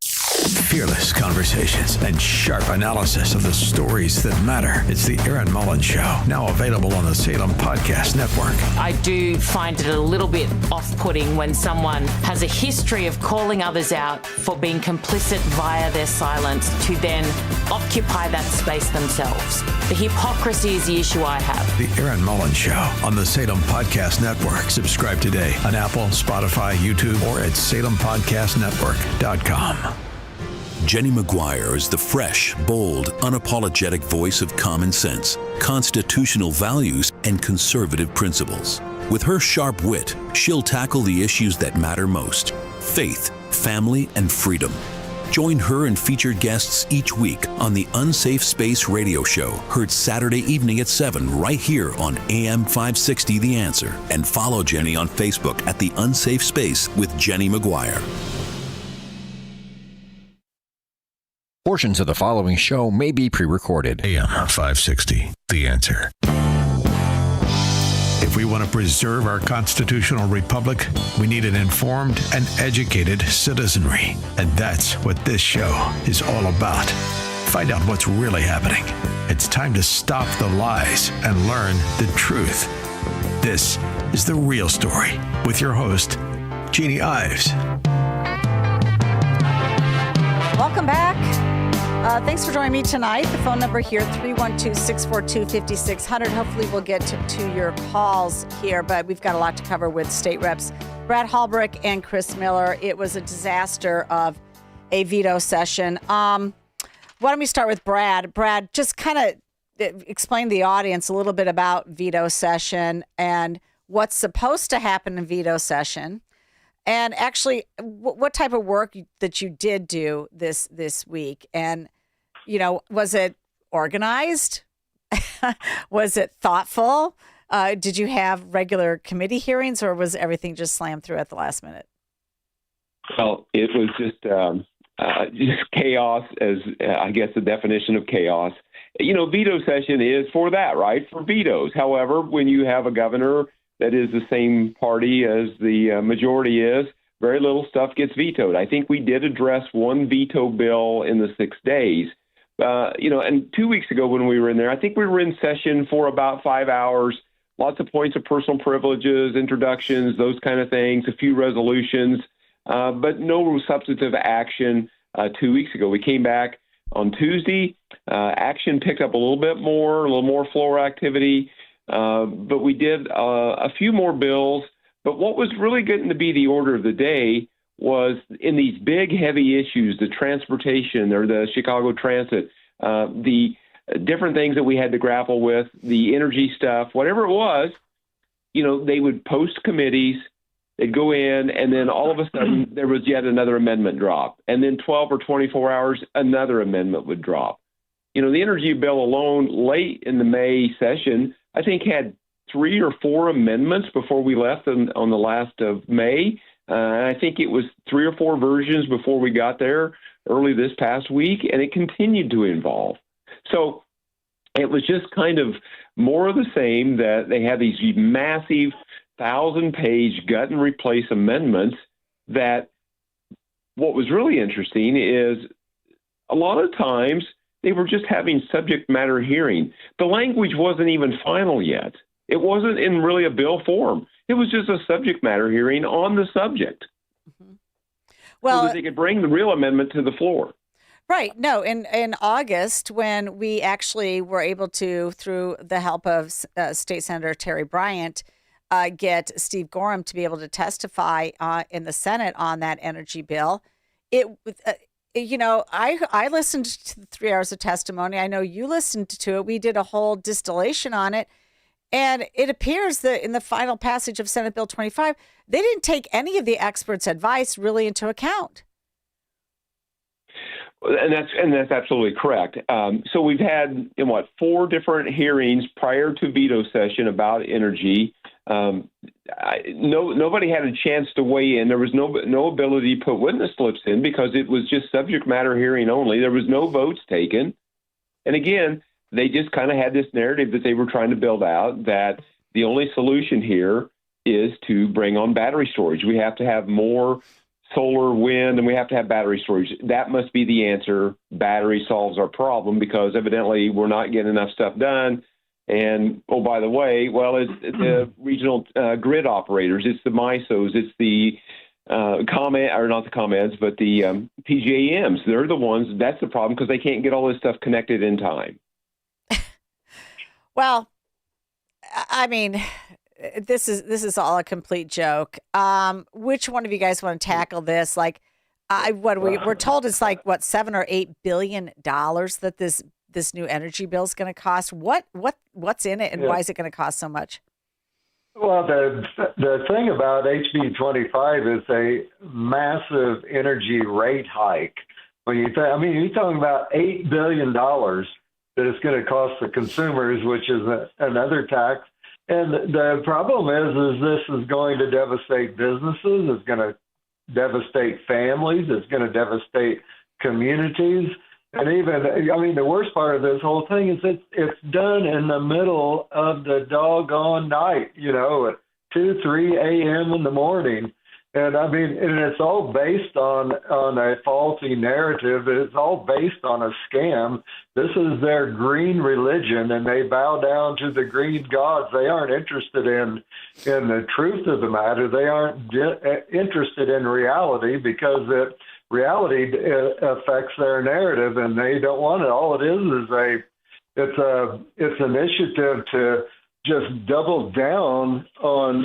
Fearless conversations and sharp analysis of the stories that matter. It's the Erin Mullins Show, now available on the Salem Podcast Network. I do find it a little bit off-putting when someone has a history of calling others out for being complicit via their silence to then occupy that space themselves. The hypocrisy is the issue I have. The Erin Mullins Show on the Salem Podcast Network. Subscribe today on Apple, Spotify, YouTube, or at SalemPodcastNetwork.com. Jeanne McGuire is the fresh, bold, unapologetic voice of common sense, constitutional values, and conservative principles. With her sharp wit, she'll tackle the issues that matter most: faith, family, and freedom. Join her and featured guests each week on the Unsafe Space radio show, heard Saturday evening at 7 right here on AM 560 The Answer. And follow Jeanne on Facebook at The Unsafe Space with Jeanne McGuire. Portions of the following show may be pre-recorded. AM 560, The Answer. If we want to preserve our constitutional republic, we need an informed and educated citizenry. And that's what this show is all about. Find out what's really happening. It's time to stop the lies and learn the truth. This is The Real Story with your host, Jeanne Ives. Welcome back. Thanks for joining me tonight. The phone number here, 312-642-5600. Hopefully we'll get to your calls here, but we've got a lot to cover with state reps Brad Halbrook and Chris Miller. It was a disaster of a veto session. Why don't we start with Brad? Brad, just kind of explain to the audience a little bit about veto session and what's supposed to happen in veto session. And actually, what type of work that you did do this week? And, you know, was it organized? Was it thoughtful? Did you have regular committee hearings, or was everything just slammed through at the last minute? Well, it was just chaos, as I guess the definition of chaos. You know, veto session is for that, right? For vetoes. However, when you have a governor that is the same party as the majority is, very little stuff gets vetoed. I think we did address one veto bill in the 6 days. And 2 weeks ago when we were in there, I think we were in session for about 5 hours, lots of points of personal privileges, introductions, those kind of things, a few resolutions, but no substantive action 2 weeks ago. We came back on Tuesday. Action picked up a little more floor activity. But we did a few more bills. But what was really getting to be the order of the day was in these big, heavy issues, the transportation or the Chicago transit, the different things that we had to grapple with, the energy stuff, whatever it was, you know, they would post committees, they'd go in, and then all of a sudden there was yet another amendment drop. And then 12 or 24 hours, another amendment would drop. You know, the energy bill alone late in the May session, I think, had 3 or 4 amendments before we left on the last of May. I think it was 3 or 4 versions before we got there early this past week, and it continued to evolve. So it was just kind of more of the same, that they had these massive 1,000-page gut and replace amendments that what was really interesting is a lot of times they were just having subject matter hearing. The language wasn't even final yet. It wasn't in really a bill form. It was just a subject matter hearing on the subject. Mm-hmm. Well, so that they could bring the real amendment to the floor. Right. No, in August, when we actually were able to, through the help of State Senator Terry Bryant, get Steve Goreham to be able to testify in the Senate on that energy bill, I listened to the 3 hours of testimony. I know you listened to it. We did a whole distillation on it. And it appears that in the final passage of Senate Bill 25, they didn't take any of the experts' advice really into account. And that's absolutely correct. So we've had, 4 different hearings prior to veto session about energy. Nobody had a chance to weigh in. There was no ability to put witness slips in because it was just subject matter hearing only. There was no votes taken. And again, they just kind of had this narrative that they were trying to build out that the only solution here is to bring on battery storage. We have to have more solar, wind, and we have to have battery storage. That must be the answer. Battery solves our problem because evidently we're not getting enough stuff done. And, oh, by the way, well, it's the regional grid operators. It's the MISOs. It's the not the ComEds, but the PJMs. They're the ones. That's the problem because they can't get all this stuff connected in time. Well, I mean, this is all a complete joke. Which one of you guys want to tackle this? Like, we're told it's like what $7 or $8 billion that this new energy bill is going to cost. What's in it, and why is it going to cost so much? Well, the thing about HB 25 is a massive energy rate hike. When you're talking about $8 billion that it's going to cost the consumers, which is another tax. And the problem is this is going to devastate businesses. It's going to devastate families. It's going to devastate communities. And even, the worst part of this whole thing is it's done in the middle of the doggone night, at 2, 3 a.m. in the morning. And it's all based on a faulty narrative. It's all based on a scam. This is their green religion, and they bow down to the green gods. They aren't interested in the truth of the matter. They aren't interested in reality because reality affects their narrative, and they don't want it. All it is it's an initiative to just double down on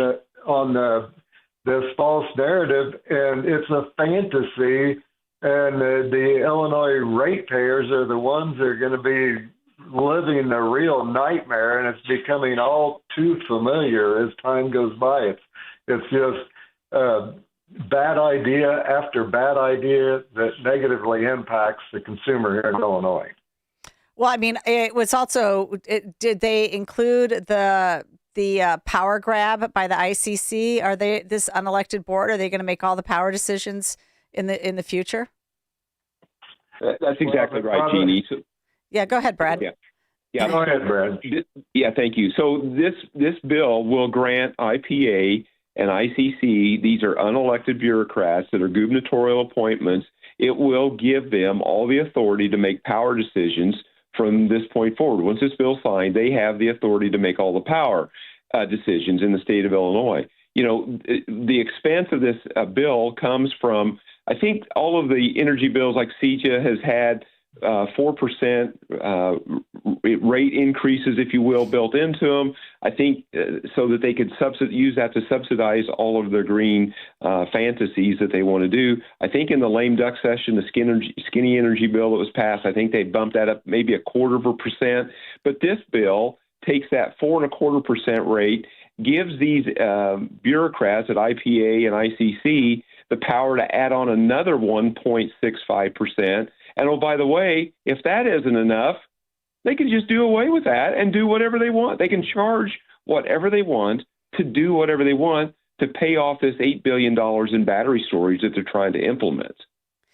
this false narrative, and it's a fantasy. And the Illinois ratepayers are the ones that are going to be living the real nightmare, and it's becoming all too familiar as time goes by. It's just bad idea after bad idea that negatively impacts the consumer here in Illinois. Well, it was also, did they include the power grab by the ICC? Are they this unelected board? Are they going to make all the power decisions in the future? That's exactly right, Jeanne. Yeah, go ahead, Brad. Yeah. Go ahead, Brad. Yeah, thank you. So this bill will grant IPA and ICC, these are unelected bureaucrats that are gubernatorial appointments. It will give them all the authority to make power decisions from this point forward. Once this bill's signed, they have the authority to make all the power decisions in the state of Illinois. The expense of this bill comes from, I think all of the energy bills like CEJA has had 4% rate increases, if you will, built into them. I think so that they could use that to subsidize all of their green fantasies that they want to do. I think in the lame duck session, the skinny energy bill that was passed, I think they bumped that up maybe 0.25%. But this bill takes that 4.25% rate, gives these bureaucrats at IPA and ICC the power to add on another 1.65%. And oh, by the way, if that isn't enough, they can just do away with that and do whatever they want. They can charge whatever they want to do whatever they want to pay off this $8 billion in battery storage that they're trying to implement.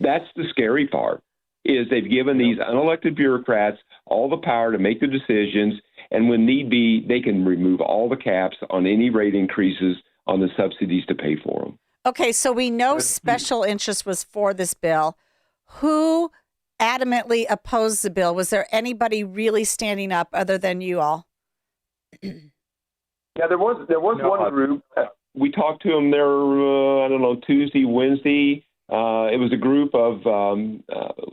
That's the scary part, is they've given these unelected bureaucrats all the power to make the decisions, and when need be, they can remove all the caps on any rate increases on the subsidies to pay for them. Okay, so we know special interest was for this bill. Who adamantly opposed the bill? Was there anybody really standing up other than you all? Yeah, there was one group. We talked to them there, Tuesday, Wednesday. It was a group of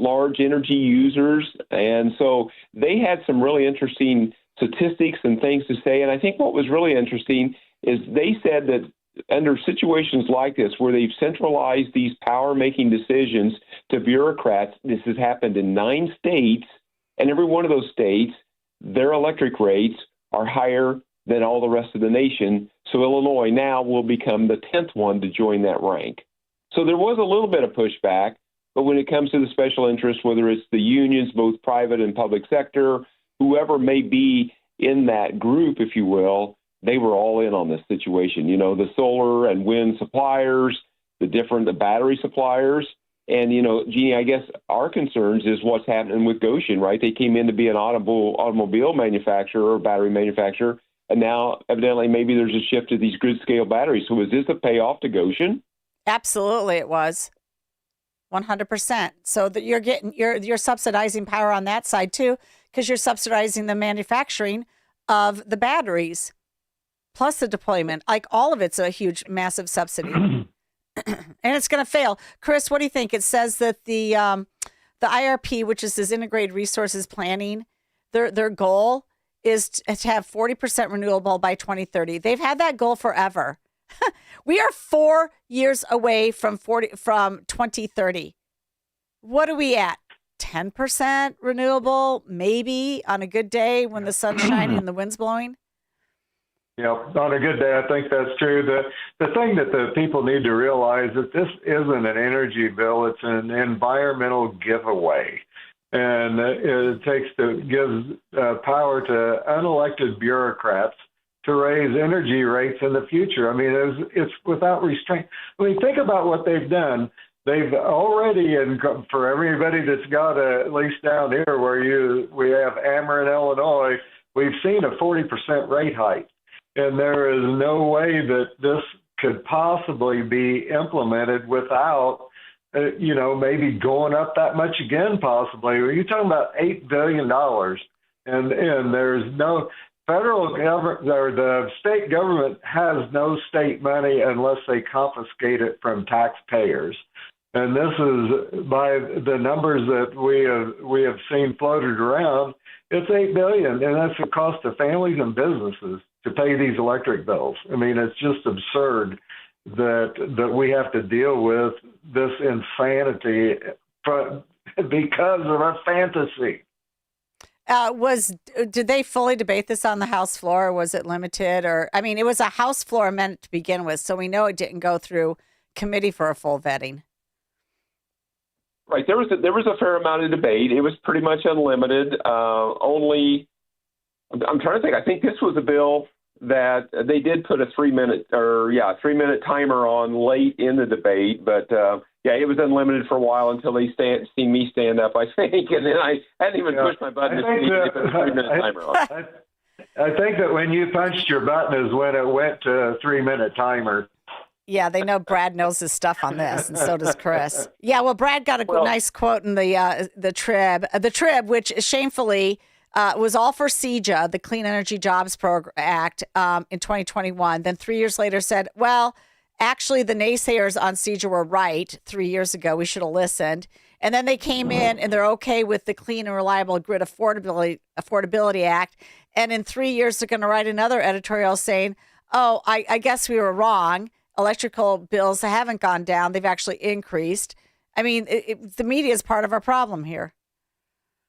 large energy users. And so they had some really interesting statistics and things to say. And I think what was really interesting is they said that under situations like this, where they've centralized these power-making decisions to bureaucrats, this has happened in 9 states, and every one of those states, their electric rates are higher than all the rest of the nation. So Illinois now will become the 10th one to join that rank. So there was a little bit of pushback, But when it comes to the special interests, whether it's the unions, both private and public sector, whoever may be in that group, if you will, they were all in on this situation. You know, the solar and wind suppliers, the battery suppliers. And, you know, Jeanne, I guess our concerns is what's happening with Goshen, right? They came in to be an automobile manufacturer or battery manufacturer, and now evidently maybe there's a shift to these grid-scale batteries. So is this a payoff to Goshen? Absolutely, it was 100%. So that you're subsidizing power on that side too, because you're subsidizing the manufacturing of the batteries, plus the deployment. Like all of it's a huge, massive subsidy. And it's going to fail. Chris, what do you think? It says that the IRP, which is this integrated resources planning, their goal is to have 40% renewable by 2030. They've had that goal forever. We are 4 years away from 2030. What are we at? 10% renewable, maybe on a good day when the sun's shining and the wind's blowing? Yeah, on a good day, I think that's true. The thing that the people need to realize is this isn't an energy bill; it's an environmental giveaway, and it gives power to unelected bureaucrats to raise energy rates in the future. I mean, it's without restraint. I mean, think about what they've done. They've already, and for everybody that's got at least down here where we have Ameren, Illinois, we've seen a 40% rate hike. And there is no way that this could possibly be implemented without, maybe going up that much again, possibly. You're talking about $8 billion. And there's no federal government, or the state government has no state money unless they confiscate it from taxpayers. And this is, by the numbers that we have seen floated around, it's $8 billion, and that's the cost of families and businesses to pay these electric bills. I mean, it's just absurd that we have to deal with this insanity because of a fantasy. Did they fully debate this on the House floor, or was it limited? It was a House floor amendment to begin with, so we know it didn't go through committee for a full vetting. Right. There was a fair amount of debate. It was pretty much unlimited. I'm trying to think. I think this was a bill that they did put a 3-minute timer on late in the debate, but it was unlimited for a while until they seen me stand up, I think, and then I hadn't even pushed my button to see they put a 3-minute timer on. I think that when you punched your button is when it went to a 3-minute timer. Yeah, they know Brad knows his stuff on this, and so does Chris. Yeah, well, Brad got a nice quote in the Trib, which shamefully was all for CEJA, the Clean Energy Jobs Act, in 2021. Then 3 years later said, well, actually, the naysayers on CEJA were right 3 years ago. We should have listened. And then they came in, and they're okay with the Clean and Reliable Grid Affordability Act. And in 3 years, they're going to write another editorial saying, oh, I guess we were wrong. Electrical bills haven't gone down. They've actually increased. I mean, the media is part of our problem here.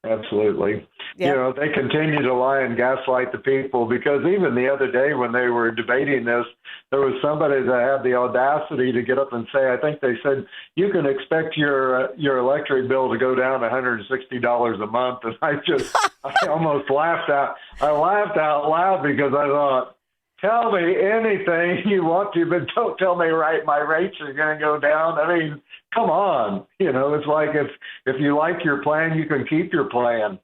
Absolutely. Yep. They continue to lie and gaslight the people, because even the other day when they were debating this, there was somebody that had the audacity to get up and say, I think they said, you can expect your electric bill to go down $160 a month. And I almost laughed out. I laughed out loud because I thought, tell me anything you want to, but don't tell me my rates are going to go down. I mean, come on. It's like if you like your plan, you can keep your plan.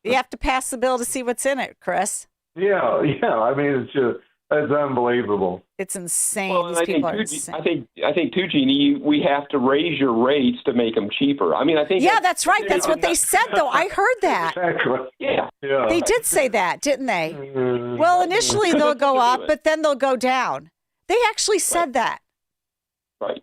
You have to pass the bill to see what's in it, Chris. Yeah. I mean, it's unbelievable. It's insane. Well, These people are insane. I think too, Jeanne, we have to raise your rates to make them cheaper. I mean, I think. Yeah, that's right. That's what they said, though. I heard that. Exactly. Yeah. They did say that, didn't they? Well, initially they'll go up, but then they'll go down. They actually said that. Right.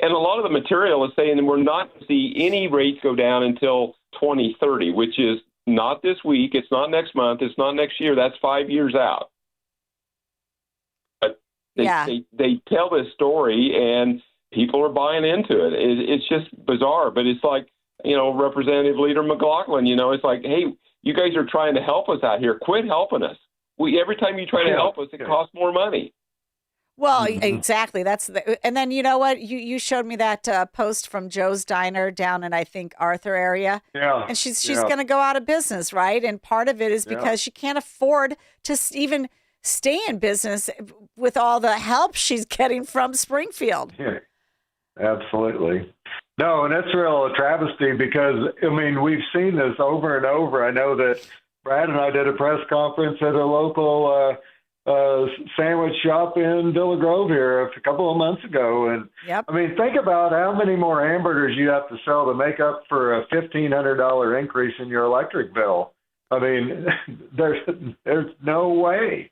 And a lot of the material is saying we're not going to see any rates go down until 2030, which is not this week. It's not next month. It's not next year. That's 5 years out. But they tell this story, and people are buying into it. It's just bizarre. But it's like, Representative Leader McLaughlin, it's like, hey, you guys are trying to help us out here. Quit helping us. Every time you try to help us, it costs more money. Well, exactly. And then you know what? You showed me that post from Joe's Diner down in, I think, Arthur area. Yeah. And she's going to go out of business, right? And part of it is because she can't afford to even stay in business with all the help she's getting from Springfield. Yeah, absolutely. No, and that's real a travesty because, I mean, we've seen this over and over. I know that Brad and I did a press conference at a local sandwich shop in Villa Grove here a couple of months ago. And I mean, think about how many more hamburgers you have to sell to make up for a $1,500 increase in your electric bill. I mean, there's no way.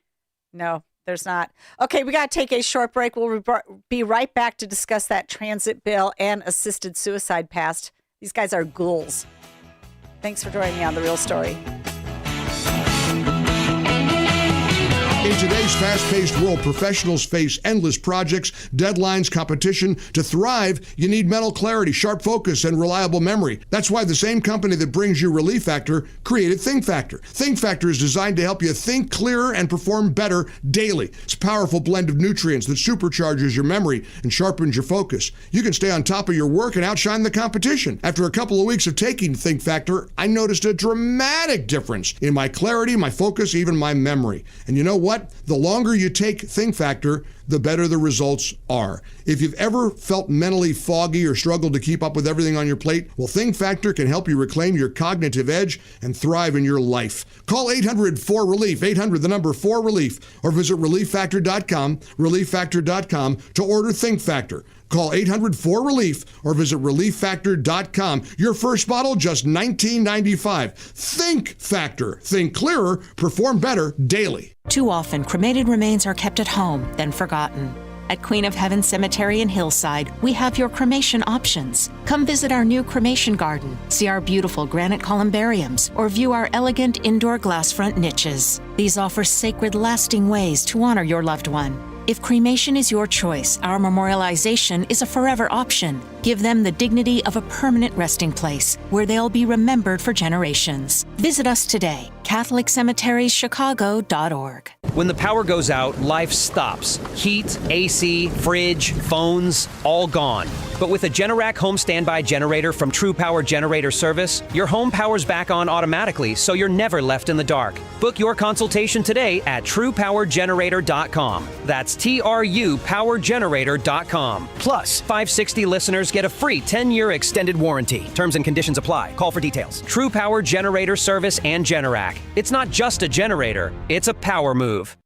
No, there's not. Okay, we got to take a short break. We'll be right back to discuss that transit bill and assisted suicide pass. These guys are ghouls. Thanks for joining me on The Real Story. In today's fast-paced world, professionals face endless projects, deadlines, competition. To thrive, you need mental clarity, sharp focus, and reliable memory. That's why the same company that brings you Relief Factor created Think Factor. Think Factor is designed to help you think clearer and perform better daily. It's a powerful blend of nutrients that supercharges your memory and sharpens your focus. You can stay on top of your work and outshine the competition. After a couple of weeks of taking Think Factor, I noticed a dramatic difference in my clarity, my focus, even my memory. And you know what? The longer you take Think Factor, the better the results are. If you've ever felt mentally foggy or struggled to keep up with everything on your plate, well, Think Factor can help you reclaim your cognitive edge and thrive in your life. Call 800-4RELIEF, 800-4RELIEF, or visit relieffactor.com, relieffactor.com to order Think Factor. Call 800-4RELIEF or visit relieffactor.com. Your first bottle, just $19.95. Think Factor. Think clearer, perform better daily. Too often, cremated remains are kept at home, then forgotten. At Queen of Heaven Cemetery in Hillside, we have your cremation options. Come visit our new cremation garden, see our beautiful granite columbariums, or view our elegant indoor glass front niches. These offer sacred, lasting ways to honor your loved one. If cremation is your choice, our memorialization is a forever option. Give them the dignity of a permanent resting place where they'll be remembered for generations. Visit us today, CatholicCemeteriesChicago.org. When the power goes out, life stops. Heat, AC, fridge, phones, all gone. But with a Generac home standby generator from True Power Generator Service, your home powers back on automatically, so you're never left in the dark. Book your consultation today at TruePowerGenerator.com. That's TruePowerGenerator.com. Plus, 560 listeners get a free 10-year extended warranty. Terms and conditions apply. Call for details. True Power Generator Service and Generac. It's not just a generator, it's a power move.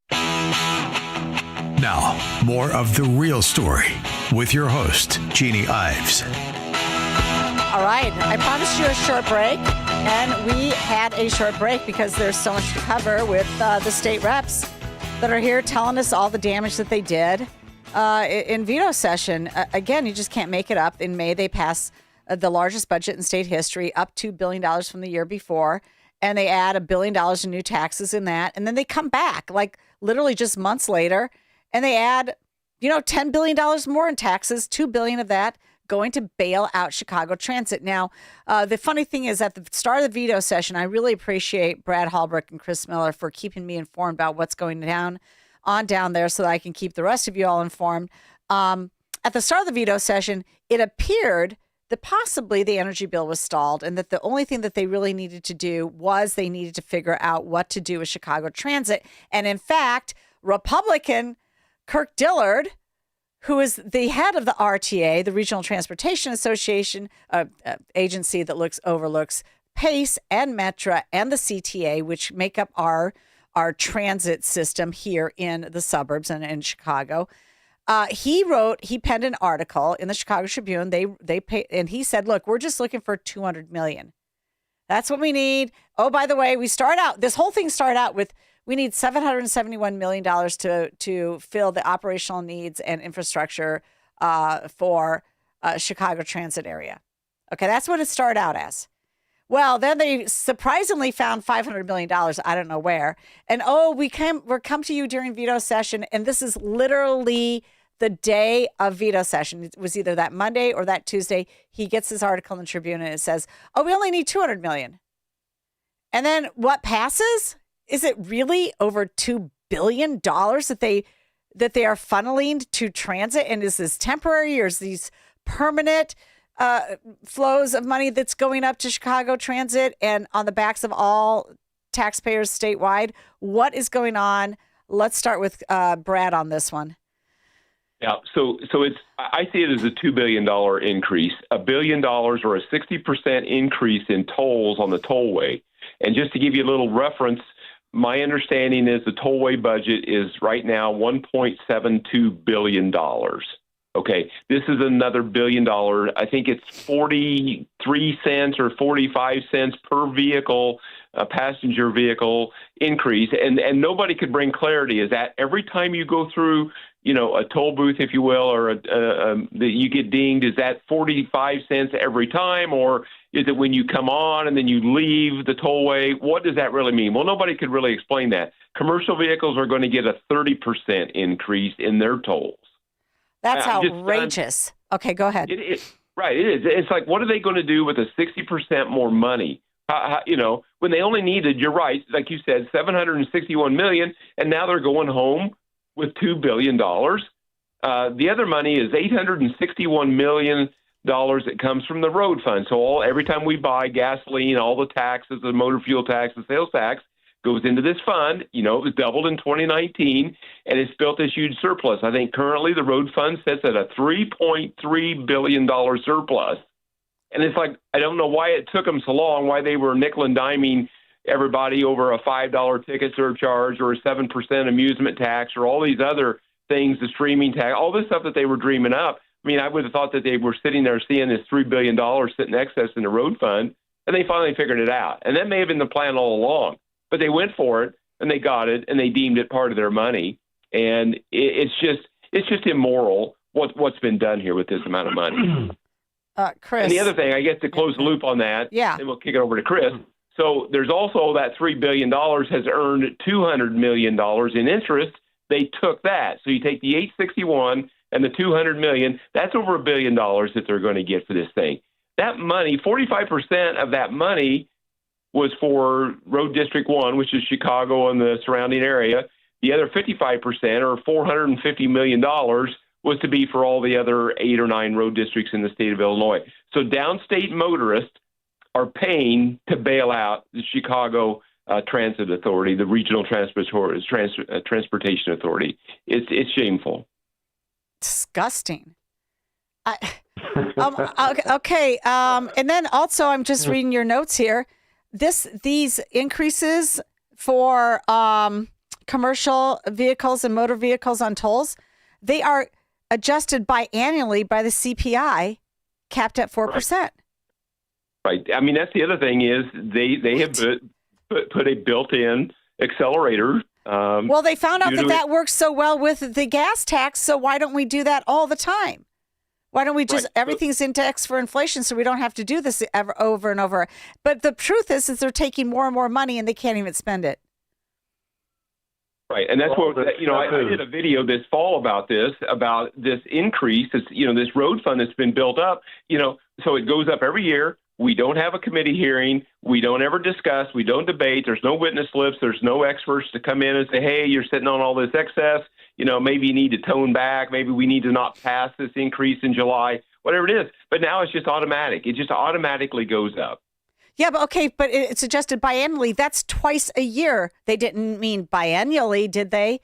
Now, more of The Real Story with your host, Jeanne Ives. All right, I promised you a short break, and we had a short break because there's so much to cover with the state reps that are here telling us all the damage that they did in veto session. Again, you just can't make it up. In May, they passed the largest budget in state history, up $2 billion from the year before, and they add $1 billion in new taxes in that, and then they come back, like literally just months later, and they add, $10 billion more in taxes, $2 billion of that going to bail out Chicago Transit. Now, the funny thing is, at the start of the veto session, I really appreciate Brad Halbrook and Chris Miller for keeping me informed about what's going down there so that I can keep the rest of you all informed. At the start of the veto session, it appeared that possibly the energy bill was stalled and that the only thing that they really needed to do was they needed to figure out what to do with Chicago Transit. And in fact, Republican Kirk Dillard, who is the head of the RTA, the Regional Transportation Association, agency that overlooks PACE and Metra and the CTA, which make up our transit system here in the suburbs and in Chicago. He penned an article in the Chicago Tribune. They pay, and he said, look, we're just looking for $200 million. That's what we need. Oh, by the way, this whole thing started out with, we need $771 million to fill the operational needs and infrastructure for Chicago Transit area. Okay, that's what it started out as. Well, then they surprisingly found $500 million, I don't know where. And we're come to you during veto session, and this is literally the day of veto session. It was either that Monday or that Tuesday. He gets this article in the Tribune, and it says, we only need $200 million. And then what passes? Is it really over $2 billion that that they are funneling to transit? And is this temporary, or is these permanent flows of money that's going up to Chicago Transit and on the backs of all taxpayers statewide? What is going on? Let's start with Brad on this one. Yeah, so I see it as a $2 billion increase, $1 billion or a 60% increase in tolls on the tollway. And just to give you a little reference, my understanding is the tollway budget is right now $1.72 billion. Okay, this is another $1 billion. I think it's 43 cents or 45 cents per vehicle, passenger vehicle increase. And nobody could bring clarity. Is that every time you go through, a toll booth, if you will, or that you get dinged, is that 45 cents every time? Or is it when you come on and then you leave the tollway? What does that really mean? Well, nobody could really explain that. Commercial vehicles are going to get a 30% increase in their tolls. That's outrageous. Okay, go ahead. Right, it is. It's like, what are they going to do with a 60% more money? When they only needed, you're right, like you said, $761 million, and now they're going home with $2 billion. The other money is $861 million that comes from the road fund. So every time we buy gasoline, all the taxes, the motor fuel tax, the sales tax, goes into this fund. It was doubled in 2019, and it's built this huge surplus. I think currently the road fund sits at a $3.3 billion surplus. And it's like, I don't know why it took them so long, why they were nickel and diming everybody over a $5 ticket surcharge or a 7% amusement tax or all these other things, the streaming tax, all this stuff that they were dreaming up. I mean, I would have thought that they were sitting there seeing this $3 billion sitting excess in the road fund, and they finally figured it out. And that may have been the plan all along. But they went for it, and they got it, and they deemed it part of their money. And it's just immoral what's been done here with this amount of money. Chris. And the other thing, I guess, to close the loop on that, then we'll kick it over to Chris. So there's also that $3 billion has earned $200 million in interest. They took that. So you take the $861 and the $200 million, that's over $1 billion that they're going to get for this thing. That money, 45% of that money was for Road District 1, which is Chicago and the surrounding area. The other 55%, or $450 million, was to be for all the other 8 or 9 road districts in the state of Illinois. So downstate motorists are paying to bail out the Chicago Transit Authority, the Regional Transportation Authority. It's shameful. Disgusting. Okay. And then also, I'm just reading your notes here. These increases for commercial vehicles and motor vehicles on tolls, they are adjusted biannually by the CPI, capped at 4%. Right. I mean, that's the other thing is they have put a built-in accelerator. Well, they found out that works so well with the gas tax, so why don't we do that all the time? Why don't we just, everything's indexed for inflation, so we don't have to do this over and over. But the truth is they're taking more and more money and they can't even spend it. Right. And that's I did a video this fall about this increase. It's, this road fund that's been built up, so it goes up every year. We don't have a committee hearing. We don't ever discuss. We don't debate. There's no witness slips. There's no experts to come in and say, hey, you're sitting on all this excess. Maybe you need to tone back. Maybe we need to not pass this increase in July, whatever it is. But now it's just automatic. It just automatically goes up. Yeah, but it's adjusted biannually. That's twice a year. They didn't mean biannually, did they?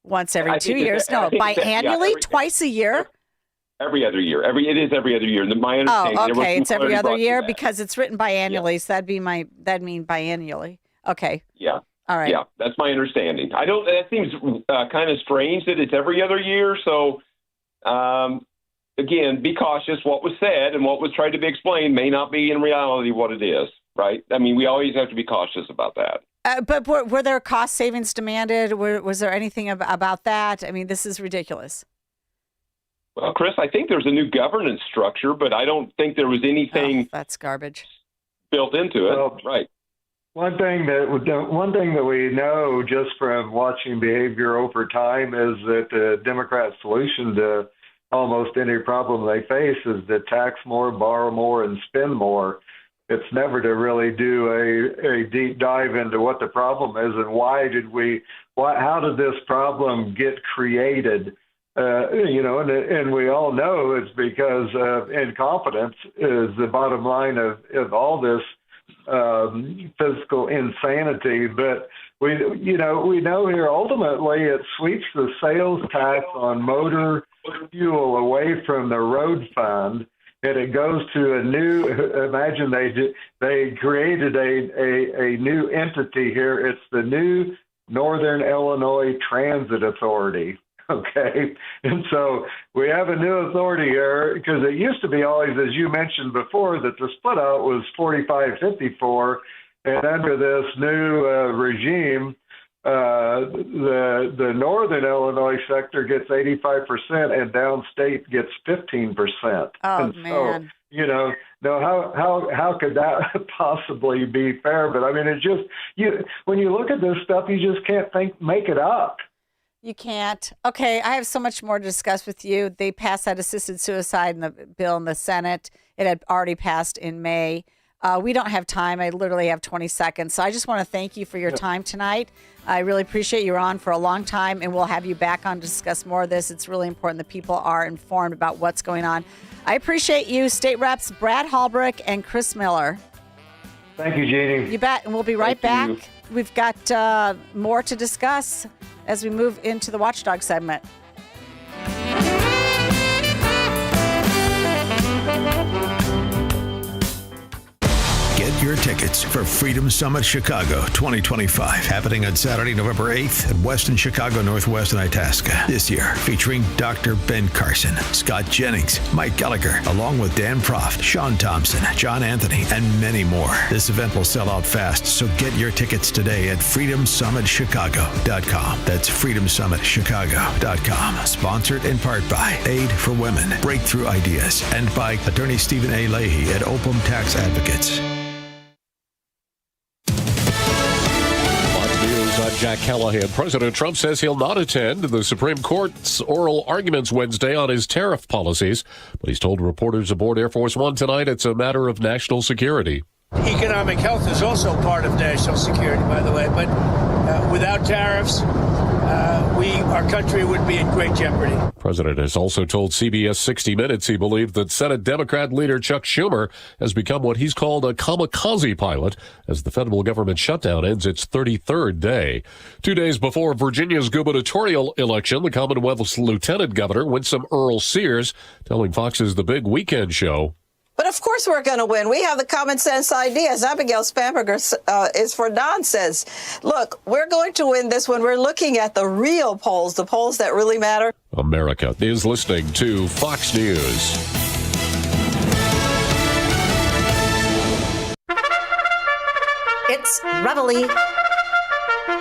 Once every 2 years? No, biannually, twice a year? Every other year. It is every other year. My understanding. Oh, okay. It's every other year because it's written biannually. Yeah. So that'd mean biannually. Okay. Yeah. All right. Yeah, that's my understanding. That seems kind of strange that it's every other year. So, again, be cautious. What was said and what was tried to be explained may not be in reality what it is, right? I mean, we always have to be cautious about that. But were there cost savings demanded? Was there anything about that? I mean, this is ridiculous. Well, Chris, I think there's a new governance structure, but I don't think there was anything that's garbage built into it. Well, right. One thing that we know just from watching behavior over time is that the Democrat solution to almost any problem they face is to tax more, borrow more, and spend more. It's never to really do a deep dive into what the problem is and how did this problem get created? And we all know it's because incompetence is the bottom line of all this physical insanity. But we know here ultimately it sweeps the sales tax on motor fuel away from the road fund, and it goes to a new. Imagine they created a new entity here. It's the new Northern Illinois Transit Authority. Okay, and so we have a new authority here because it used to be always, as you mentioned before, that the split out was 45-54, and under this new regime, the Northern Illinois sector gets 85% and downstate gets 15%. Oh, and man. So, how could that possibly be fair? But I mean, it's just when you look at this stuff, you just can't make it up. You can't. Okay, I have so much more to discuss with you. They passed that assisted suicide in the bill in the Senate. It had already passed in May. We don't have time. I literally have 20 seconds. So I just want to thank you for your time tonight. I really appreciate you were on for a long time, and we'll have you back on to discuss more of this. It's really important that people are informed about what's going on. I appreciate you, State Reps Brad Halbrook and Chris Miller. Thank you, Jeanne. You bet, and we'll be right back. We've got more to discuss as we move into the Watchdog segment. Get your tickets for Freedom Summit Chicago 2025, happening on Saturday, November 8th at Westin Chicago Northwest in Itasca. This year, featuring Dr. Ben Carson, Scott Jennings, Mike Gallagher, along with Dan Proft, Sean Thompson, John Anthony, and many more. This event will sell out fast, so get your tickets today at freedomsummitchicago.com. That's freedomsummitchicago.com. Sponsored in part by Aid for Women, Breakthrough Ideas, and by Attorney Stephen A. Leahy at Opum Tax Advocates. I'm Jack Callahan. President Trump says he'll not attend the Supreme Court's oral arguments Wednesday on his tariff policies, but he's told reporters aboard Air Force One tonight it's a matter of national security. Economic health is also part of national security, by the way, but without tariffs, our country would be in great jeopardy. The president has also told CBS 60 Minutes he believed that Senate Democrat leader Chuck Schumer has become what he's called a kamikaze pilot as the federal government shutdown ends its 33rd day. 2 days before Virginia's gubernatorial election, the Commonwealth's lieutenant governor, Winsome Earl Sears, telling Fox's The Big Weekend Show, but of course we're going to win. We have the common sense ideas. Abigail Spamberger is for nonsense. Look, we're going to win this when we're looking at the real polls, the polls that really matter. America is listening to Fox News. It's Reveille.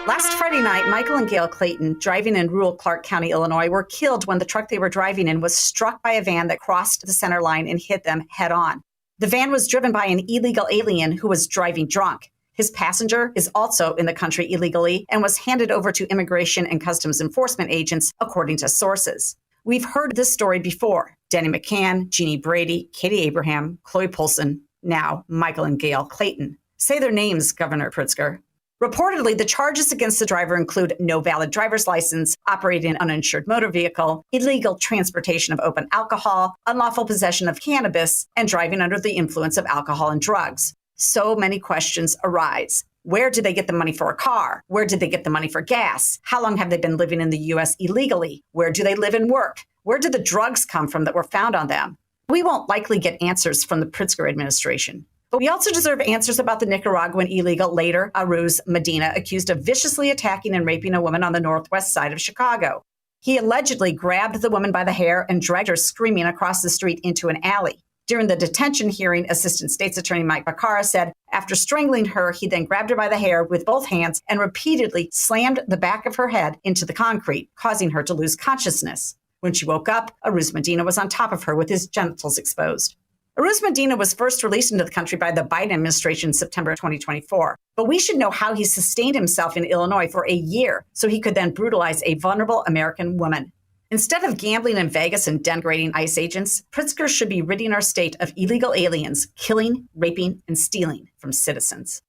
Last Friday night, Michael and Gail Clayton, driving in rural Clark County, Illinois, were killed when the truck they were driving in was struck by a van that crossed the center line and hit them head on. The van was driven by an illegal alien who was driving drunk. His passenger is also in the country illegally and was handed over to Immigration and Customs Enforcement agents, according to sources. We've heard this story before. Denny McCann, Jeannie Brady, Katie Abraham, Chloe Polson, now Michael and Gail Clayton. Say their names, Governor Pritzker. Reportedly, the charges against the driver include no valid driver's license, operating an uninsured motor vehicle, illegal transportation of open alcohol, unlawful possession of cannabis, and driving under the influence of alcohol and drugs. So many questions arise. Where did they get the money for a car? Where did they get the money for gas? How long have they been living in the U.S. illegally? Where do they live and work? Where did the drugs come from that were found on them? We won't likely get answers from the Pritzker administration. But we also deserve answers about the Nicaraguan illegal later, Aruz Medina, accused of viciously attacking and raping a woman on the northwest side of Chicago. He allegedly grabbed the woman by the hair and dragged her screaming across the street into an alley. During the detention hearing, Assistant State's Attorney Mike Bacara said after strangling her, he then grabbed her by the hair with both hands and repeatedly slammed the back of her head into the concrete, causing her to lose consciousness. When she woke up, Aruz Medina was on top of her with his genitals exposed. Aruz Medina was first released into the country by the Biden administration in September 2024. But we should know how he sustained himself in Illinois for a year so he could then brutalize a vulnerable American woman. Instead of gambling in Vegas and denigrating ICE agents, Pritzker should be ridding our state of illegal aliens killing, raping, and stealing from citizens.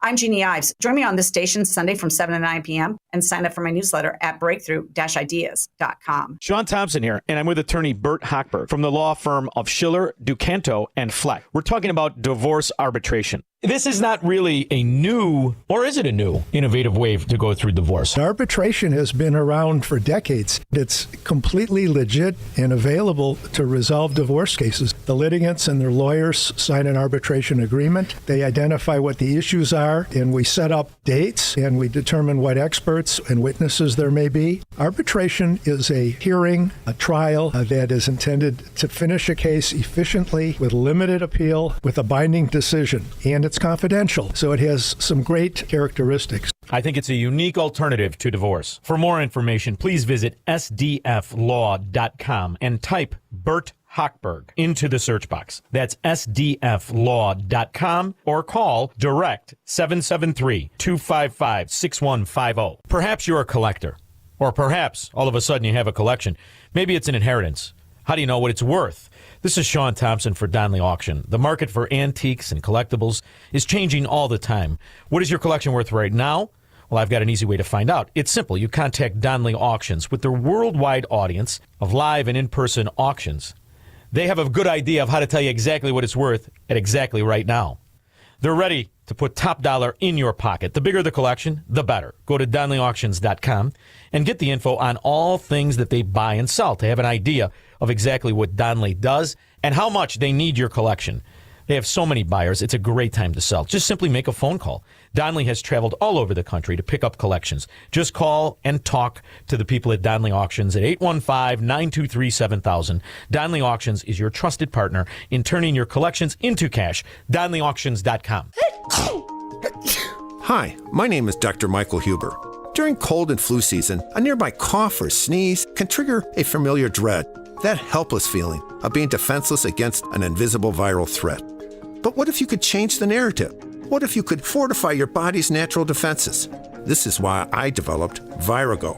I'm Jeanne Ives. Join me on this station Sunday from 7 to 9 p.m. and sign up for my newsletter at breakthrough-ideas.com. Sean Thompson here, and I'm with attorney Bert Hochberg from the law firm of Schiller, Ducanto, and Fleck. We're talking about divorce arbitration. This is not really a new, or is it a new, innovative way to go through divorce? Arbitration has been around for decades. It's completely legit and available to resolve divorce cases. The litigants and their lawyers sign an arbitration agreement. They identify what the issues are, and we set up dates, and we determine what experts and witnesses there may be. Arbitration is a hearing, a trial that is intended to finish a case efficiently with limited appeal, with a binding decision. And it's confidential, so it has some great characteristics. I think it's a unique alternative to divorce. For more information, please visit sdflaw.com and type Bert Hochberg into the search box. That's sdflaw.com or call direct 773-255-6150. Perhaps you're a collector, or perhaps all of a sudden you have a collection. Maybe it's an inheritance. How do you know what it's worth? This is Sean Thompson for Donnelly Auction. The market for antiques and collectibles is changing all the time. What is your collection worth right now? Well, I've got an easy way to find out. It's simple. You contact Donnelly Auctions with their worldwide audience of live and in-person auctions. They have a good idea of how to tell you exactly what it's worth at exactly right now. They're ready to put top dollar in your pocket. The bigger the collection, the better. Go to DonnellyAuctions.com and get the info on all things that they buy and sell to have an idea of exactly what Donnelly does and how much they need your collection. They have so many buyers, it's a great time to sell. Just simply make a phone call. Donnelly has traveled all over the country to pick up collections. Just call and talk to the people at Donnelly Auctions at 815-923-7000. Donnelly Auctions is your trusted partner in turning your collections into cash. DonnellyAuctions.com. Hi, my name is Dr. Michael Huber. During cold and flu season, a nearby cough or sneeze can trigger a familiar dread, that helpless feeling of being defenseless against an invisible viral threat. But what if you could change the narrative? What if you could fortify your body's natural defenses? This is why I developed Virago,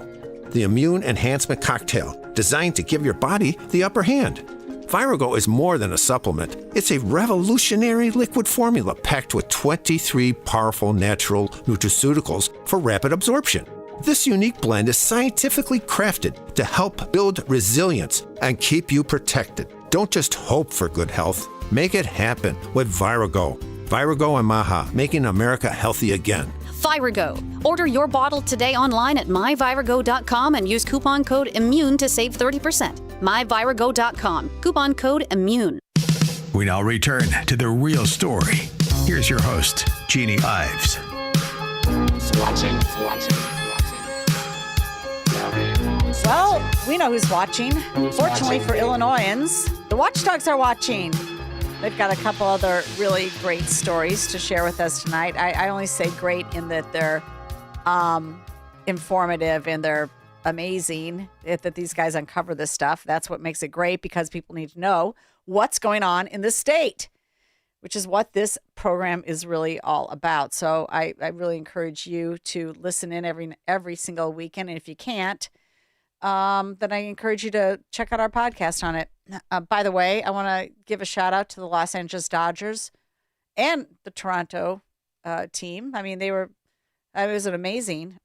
the immune enhancement cocktail designed to give your body the upper hand. Virago is more than a supplement. It's a revolutionary liquid formula packed with 23 powerful natural nutraceuticals for rapid absorption. This unique blend is scientifically crafted to help build resilience and keep you protected. Don't just hope for good health. Make it happen with Virago. Virago and Maha, making America healthy again. Virago. Order your bottle today online at myvirago.com and use coupon code IMMUNE to save 30%. myvirago.com. Coupon code IMMUNE. We now return to the real story. Here's your host, Jeanne Ives. Well, we know who's watching. Fortunately for Illinoisans, the watchdogs are watching. They've got a couple other really great stories to share with us tonight. I only say great in that they're informative and they're amazing that these guys uncover this stuff. That's what makes it great, because people need to know what's going on in the state, which is what this program is really all about. So I really encourage you to listen in every single weekend. And if you can't, then I encourage you to check out our podcast on it. By the way, I want to give a shout out to the Los Angeles Dodgers and the Toronto team. I mean, it was an amazing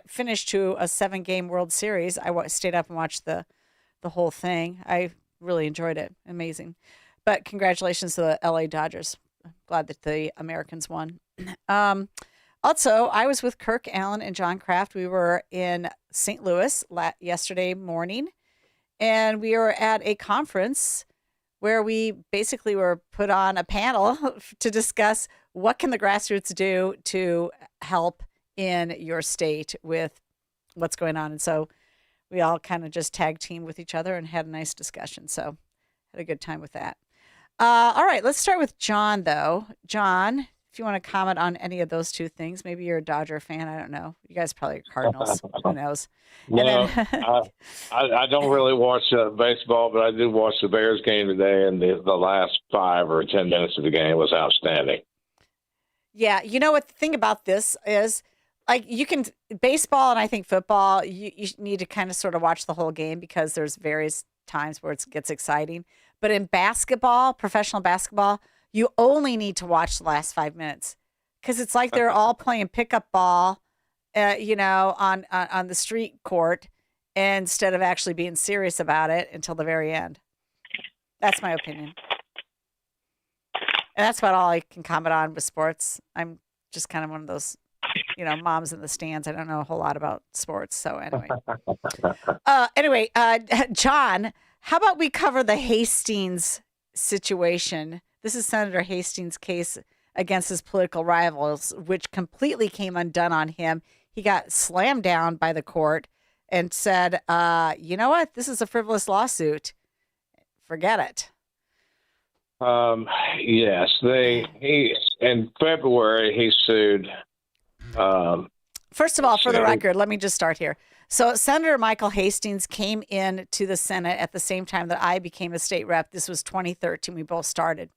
finish to a 7-game World Series. I stayed up and watched the whole thing. I really enjoyed it. Amazing. But congratulations to the LA Dodgers. I'm glad that the Americans won. Also, I was with Kirk Allen and John Kraft. We were in St. Louis yesterday morning, and we were at a conference where we basically were put on a panel to discuss what can the grassroots do to help in your state with what's going on. And so we all kind of just tag team with each other and had a nice discussion. So had a good time with that. All right, let's start with John, though. John, if you want to comment on any of those two things, maybe you're a Dodger fan. I don't know. You guys probably are Cardinals. Who knows? No, I don't really watch baseball, but I did watch the Bears game today, and the last 5 or 10 minutes of the game was outstanding. Yeah, you know what the thing about this is, like you can baseball and I think football, you need to kind of sort of watch the whole game because there's various times where it gets exciting. But in basketball, professional basketball, you only need to watch the last 5 minutes because it's like they're all playing pickup ball, on the street court instead of actually being serious about it until the very end. That's my opinion. And that's about all I can comment on with sports. I'm just kind of one of those, moms in the stands. I don't know a whole lot about sports. So anyway. John, how about we cover the Hastings situation? This is Senator Hastings' case against his political rivals, which completely came undone on him. He got slammed down by the court and said, you know what? This is a frivolous lawsuit. Forget it. Yes, in February he sued. First of all, for the record, let me just start here. So Senator Michael Hastings came in to the Senate at the same time that I became a state rep. This was 2013. We both started.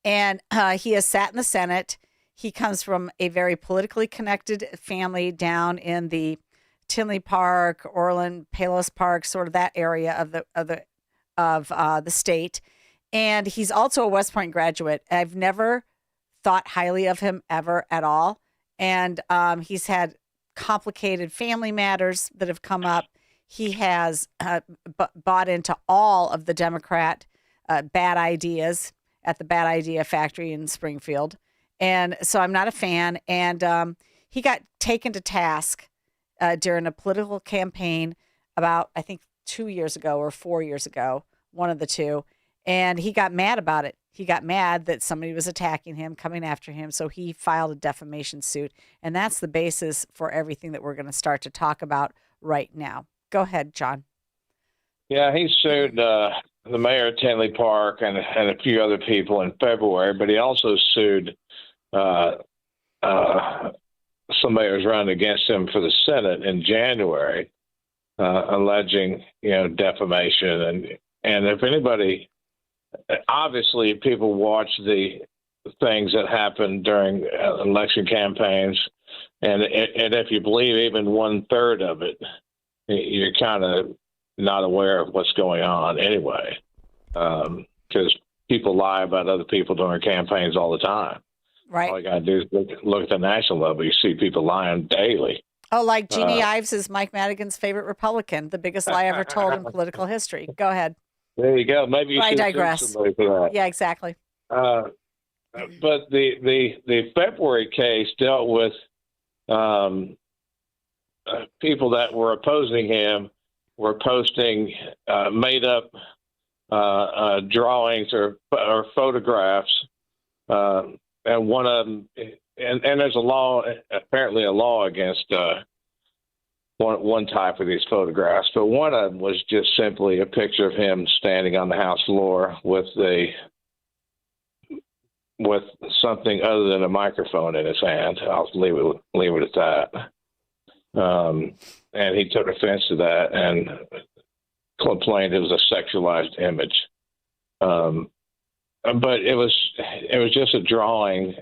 And he has sat in the Senate. He comes from a very politically connected family down in the Tinley Park, Orland, Palos Park, sort of that area of the state. And he's also a West Point graduate. I've never thought highly of him ever at all. And he's had complicated family matters that have come up. He has bought into all of the Democrat bad ideas at the Bad Idea Factory in Springfield. And so I'm not a fan. And he got taken to task during a political campaign about, I think, 2 years ago or 4 years ago, one of the two. And he got mad about it. He got mad that somebody was attacking him, coming after him. So he filed a defamation suit. And that's the basis for everything that we're going to start to talk about right now. Go ahead, John. Yeah, he sued the mayor of Tinley Park and a few other people in February, but he also sued somebody who was running against him for the Senate in January, alleging, defamation. And if anybody, obviously people watch the things that happen during election campaigns, and if you believe even 1/3 of it, you're kind of not aware of what's going on anyway, because people lie about other people during campaigns all the time. Right. All you got to do is look at the national level. You see people lying daily. Oh, like Jeanne Ives is Mike Madigan's favorite Republican, the biggest lie ever told in political history. Go ahead. There you go. Maybe you should digress. sue somebody for that. Yeah, exactly. But the February case dealt with people that were opposing him were posting made up drawings or photographs, and one of them, and there's apparently a law against one type of these photographs, but one of them was just simply a picture of him standing on the House floor with something other than a microphone in his hand. I'll leave it at that. And he took offense to that and complained it was a sexualized image. But it was just a drawing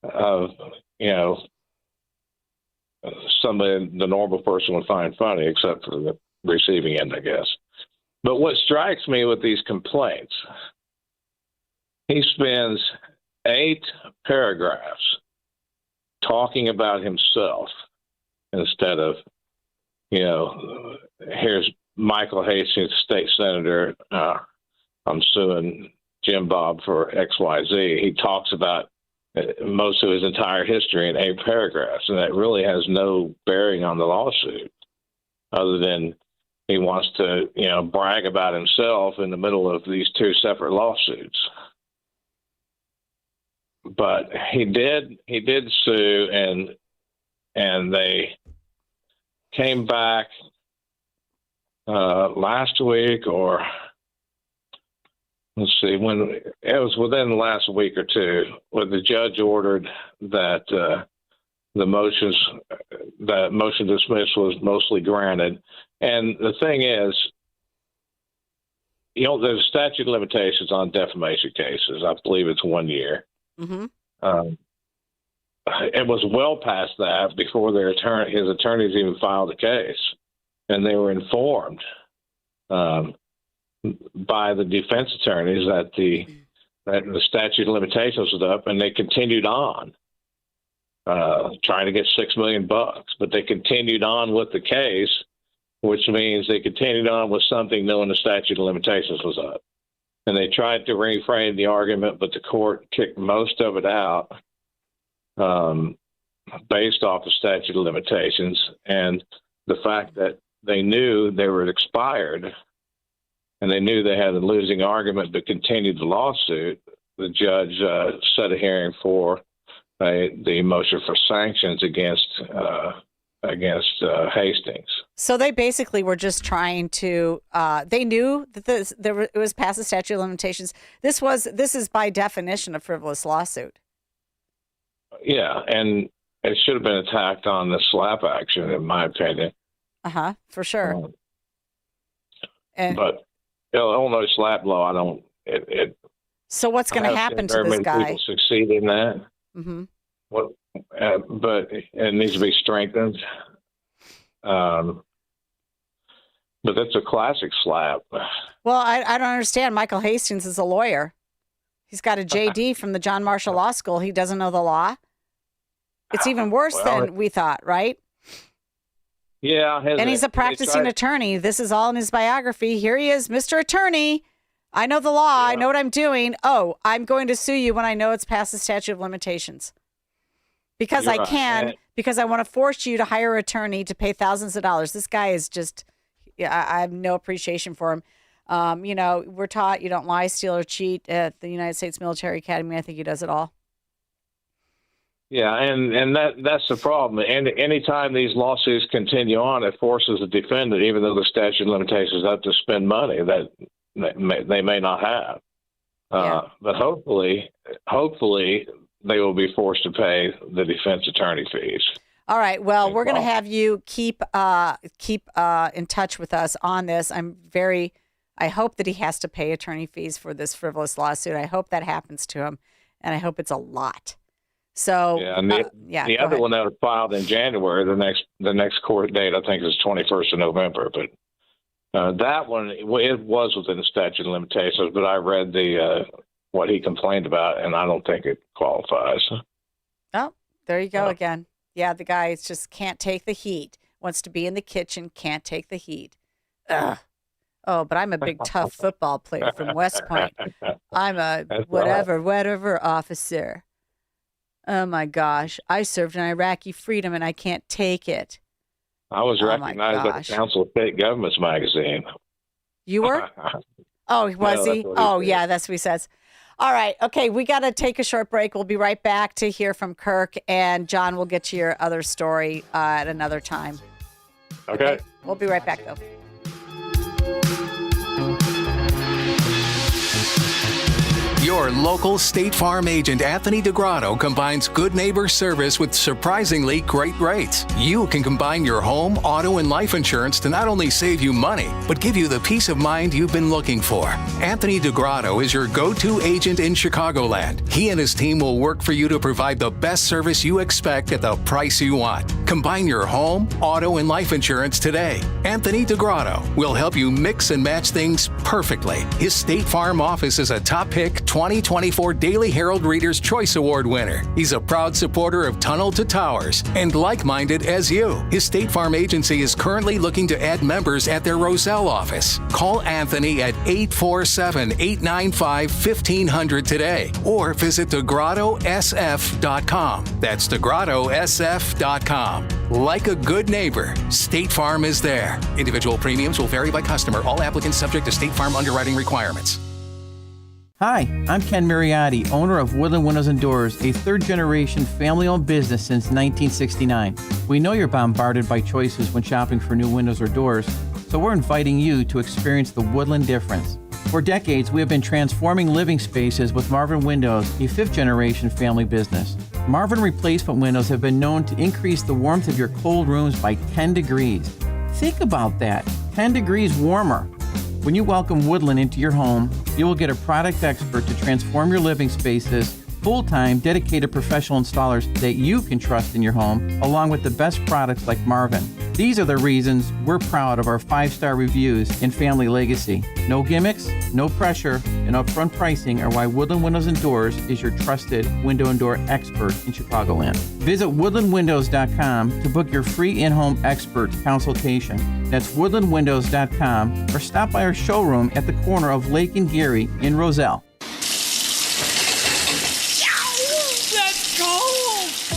of, somebody the normal person would find funny, except for the receiving end, I guess. But what strikes me with these complaints, he spends 8 paragraphs talking about himself instead of, here's Michael Hastings, state senator. I'm suing Jim Bob for XYZ. He talks about most of his entire history in 8 paragraphs, and that really has no bearing on the lawsuit, other than he wants to, brag about himself in the middle of these 2 separate lawsuits. But he did sue, and they came back last week, or let's see, when it was within the last week or two, when the judge ordered that the motion to dismiss was mostly granted. And the thing is, there's statute of limitations on defamation cases. I believe it's 1 year. Mm-hmm. it was well past that before his attorneys even filed the case, and they were informed by the defense attorneys that the statute of limitations was up, and they continued on trying to get $6 million. But they continued on with the case, which means they continued on with something knowing the statute of limitations was up. And they tried to reframe the argument, but the court kicked most of it out based off the statute of limitations and the fact that they knew they were expired and they knew they had a losing argument but continued the lawsuit. The judge set a hearing for the motion for sanctions against Hastings. So they basically were just trying to. They knew that it was past the statute of limitations. This is by definition a frivolous lawsuit. Yeah, and it should have been attacked on the slap action, in my opinion. For sure. But Illinois slap law, I don't. So what's going to happen to this guy? People succeed in that. Mm-hmm. But it needs to be strengthened. But that's a classic slap. Well, I don't understand. Michael Hastings is a lawyer. He's got a JD from the John Marshall Law School. He doesn't know the law. It's even worse than we thought, right? Yeah. And he's a practicing attorney. This is all in his biography. Here he is, Mr. Attorney. I know the law. I know what I'm doing. Oh, I'm going to sue you when I know it's past the statute of limitations. Because I can, because I want to force you to hire an attorney to pay thousands of dollars. This guy is just, I have no appreciation for him. We're taught you don't lie, steal, or cheat at the United States Military Academy. I think he does it all. Yeah, and that's the problem. And anytime these lawsuits continue on, it forces the defendant, even though the statute of limitations is up, to spend money that they may not have. But hopefully they will be forced to pay the defense attorney fees. All right. Well, we're going to have you keep in touch with us on this. I hope that he has to pay attorney fees for this frivolous lawsuit. I hope that happens to him, and I hope it's a lot. So the other one that was filed in January, the next court date I think is 21st of November. But that one, it was within the statute of limitations. But I read what he complained about, and I don't think it qualifies. Oh, there you go again. Yeah, the guy just can't take the heat. Wants to be in the kitchen, can't take the heat. Ugh. Oh, but I'm a big tough football player from West Point. I'm a whatever officer. Oh my gosh, I served in Iraqi freedom and I can't take it. I was recognized at the Council of State Governments magazine. You were? Oh, was he? Oh, yeah, that's what he says. All right. Okay, we got to take a short break. We'll be right back to hear from Kirk, and John will get to your other story at another time. Okay. We'll be right back, though. Your local State Farm agent, Anthony DeGrotto, combines good neighbor service with surprisingly great rates. You can combine your home, auto, and life insurance to not only save you money, but give you the peace of mind you've been looking for. Anthony DeGrotto is your go-to agent in Chicagoland. He and his team will work for you to provide the best service you expect at the price you want. Combine your home, auto, and life insurance today. Anthony DeGrotto will help you mix and match things perfectly. His State Farm office is a top pick 2024 Daily Herald Reader's Choice Award winner. He's a proud supporter of Tunnel to Towers and like-minded as you. His State Farm agency is currently looking to add members at their Roselle office. Call Anthony at 847-895-1500 today or visit DeGrottoSF.com. That's DeGrottoSF.com. Like a good neighbor, State Farm is there. Individual premiums will vary by customer. All applicants subject to State Farm underwriting requirements. Hi, I'm Ken Mariotti, owner of Woodland Windows and Doors, a third-generation family-owned business since 1969. We know you're bombarded by choices when shopping for new windows or doors, so we're inviting you to experience the Woodland difference. For decades, we have been transforming living spaces with Marvin Windows, a fifth-generation family business. Marvin replacement windows have been known to increase the warmth of your cold rooms by 10 degrees. Think about that, 10 degrees warmer. When you welcome Woodland into your home, you will get a product expert to transform your living spaces full-time, dedicated professional installers that you can trust in your home, along with the best products like Marvin. These are the reasons we're proud of our 5-star reviews and family legacy. No gimmicks, no pressure, and upfront pricing are why Woodland Windows and Doors is your trusted window and door expert in Chicagoland. Visit woodlandwindows.com to book your free in-home expert consultation. That's woodlandwindows.com, or stop by our showroom at the corner of Lake and Geary in Roselle.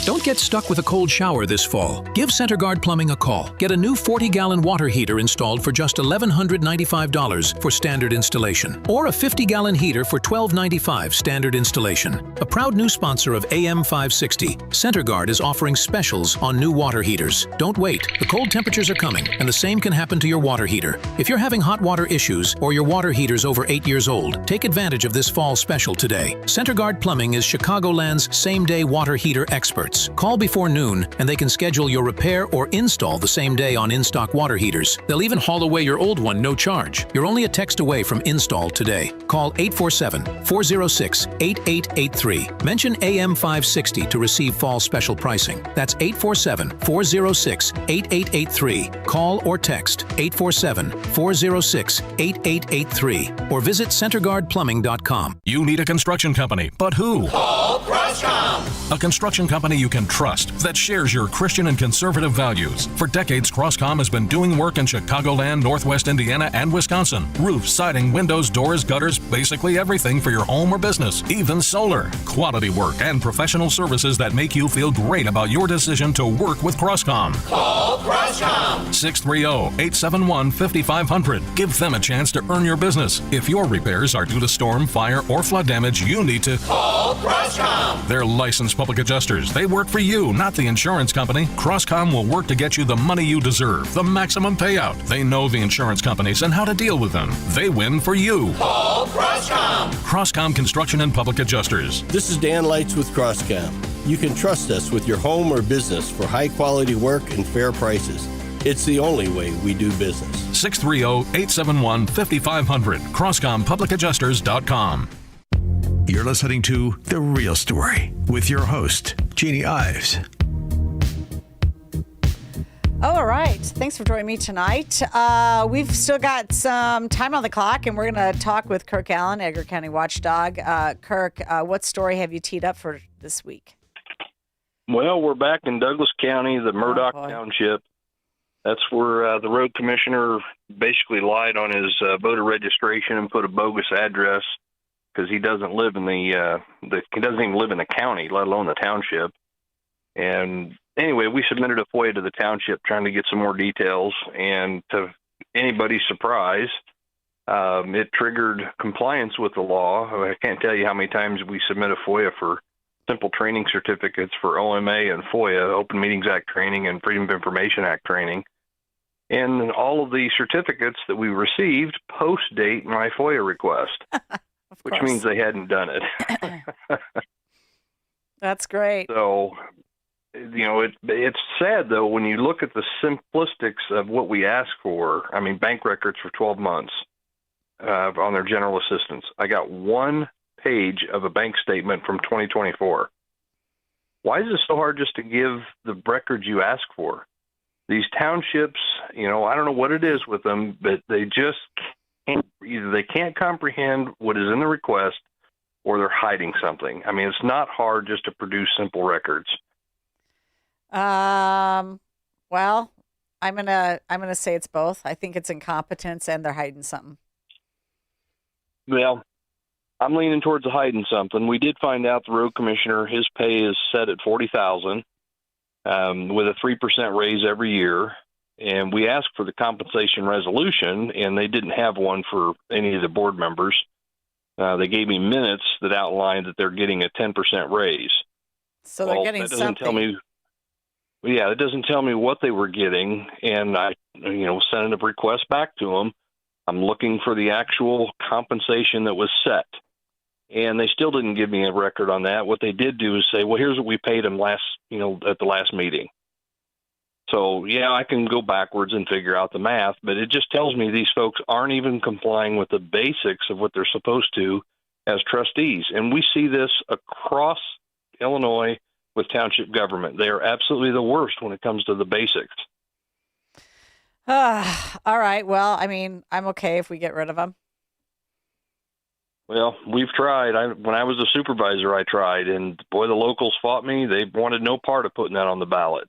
Don't get stuck with a cold shower this fall. Give CenterGuard Plumbing a call. Get a new 40-gallon water heater installed for just $1,195 for standard installation, or a 50-gallon heater for $1,295 standard installation. A proud new sponsor of AM 560, CenterGuard is offering specials on new water heaters. Don't wait. The cold temperatures are coming, and the same can happen to your water heater. If you're having hot water issues or your water heater's over 8 years old, take advantage of this fall special today. CenterGuard Plumbing is Chicagoland's same-day water heater experts. Call before noon and they can schedule your repair or install the same day on in-stock water heaters. They'll even haul away your old one no charge. You're only a text away from install today. Call 847-406-8883. Mention AM 560 to receive fall special pricing. That's 847-406-8883. Call or text 847-406-8883 or visit CenterGuardPlumbing.com. You need a construction company, but who? Call Crosscom. A construction company you can trust that shares your Christian and conservative values. For decades, Crosscom has been doing work in Chicagoland, Northwest Indiana, and Wisconsin. Roofs, siding, windows, doors, gutters, basically everything for your home or business, even solar. Quality work and professional services that make you feel great about your decision to work with Crosscom. Call Crosscom. 630-871-5500. Give them a chance to earn your business. If your repairs are due to storm, fire, or flood damage, you need to call Crosscom. They're licensed public adjusters. They work for you, not the insurance company. Crosscom will work to get you the money you deserve, the maximum payout. They know the insurance companies and how to deal with them. They win for you. Call Crosscom. Crosscom Construction and Public Adjusters. This is Dan Lights with Crosscom. You can trust us with your home or business for high-quality work and fair prices. It's the only way we do business. 630-871-5500. CrosscomPublicAdjusters.com. You're listening to The Real Story with your host, Jeanne Ives. All right. Thanks for joining me tonight. We've still got some time on the clock, and we're going to talk with Kirk Allen, Edgar County Watchdog. Kirk, what story have you teed up for this week? Well, we're back in Douglas County, the Murdoch Township. That's where the road commissioner basically lied on his voter registration and put a bogus address because he doesn't live in he doesn't even live in the county, let alone the township. And anyway, we submitted a FOIA to the township trying to get some more details, and to anybody's surprise, it triggered compliance with the law. I can't tell you how many times we submit a FOIA for simple training certificates for OMA and FOIA, Open Meetings Act training and Freedom of Information Act training. And all of the certificates that we received post-date my FOIA request, which means they hadn't done it. That's great. So, you know, it's sad, though, when you look at the simplistics of what we ask for. I mean, bank records for 12 months on their general assistance. I got one page of a bank statement from 2024. Why is it so hard just to give the records you ask for? These townships, you know, I don't know what it is with them, but they just can't, either they can't comprehend what is in the request or they're hiding something. I mean, it's not hard just to produce simple records. Well, I'm gonna say it's both. I think it's incompetence and they're hiding something. Well, I'm leaning towards the hiding something. We did find out the road commissioner, his pay is set at $40,000 with a 3% raise every year. And we asked for the compensation resolution, and they didn't have one for any of the board members. They gave me minutes that outlined that they're getting a 10% raise. So they're getting something. It doesn't tell me what they were getting, and I, sent a request back to them. I'm looking for the actual compensation that was set, and they still didn't give me a record on that. What they did do is say, well, here's what we paid them at the last meeting. So, yeah, I can go backwards and figure out the math, but it just tells me these folks aren't even complying with the basics of what they're supposed to as trustees. And we see this across Illinois with township government. They are absolutely the worst when it comes to the basics. All right. Well, I mean, I'm okay if we get rid of them. Well, we've tried. When I was a supervisor, I tried, and boy, the locals fought me. They wanted no part of putting that on the ballot.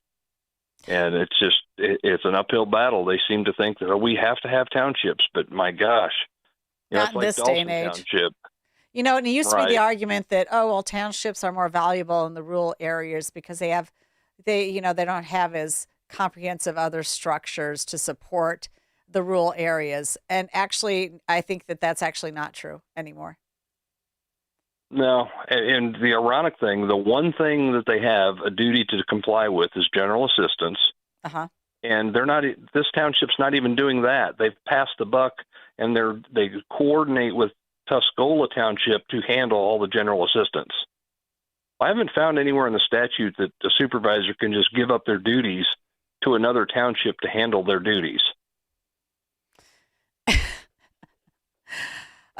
And it's an uphill battle. They seem to think that we have to have townships, but my gosh, Not in this day and age. Township. You know, and it used to be the argument that, townships are more valuable in the rural areas because they don't have as comprehensive other structures to support the rural areas. And actually, I think that that's actually not true anymore. No, and the ironic thing, the one thing that they have a duty to comply with is general assistance. Uh-huh. And this township's not even doing that. They've passed the buck, and they coordinate with Tuscola Township to handle all the general assistance. I haven't found anywhere in the statute that a supervisor can just give up their duties to another township to handle their duties.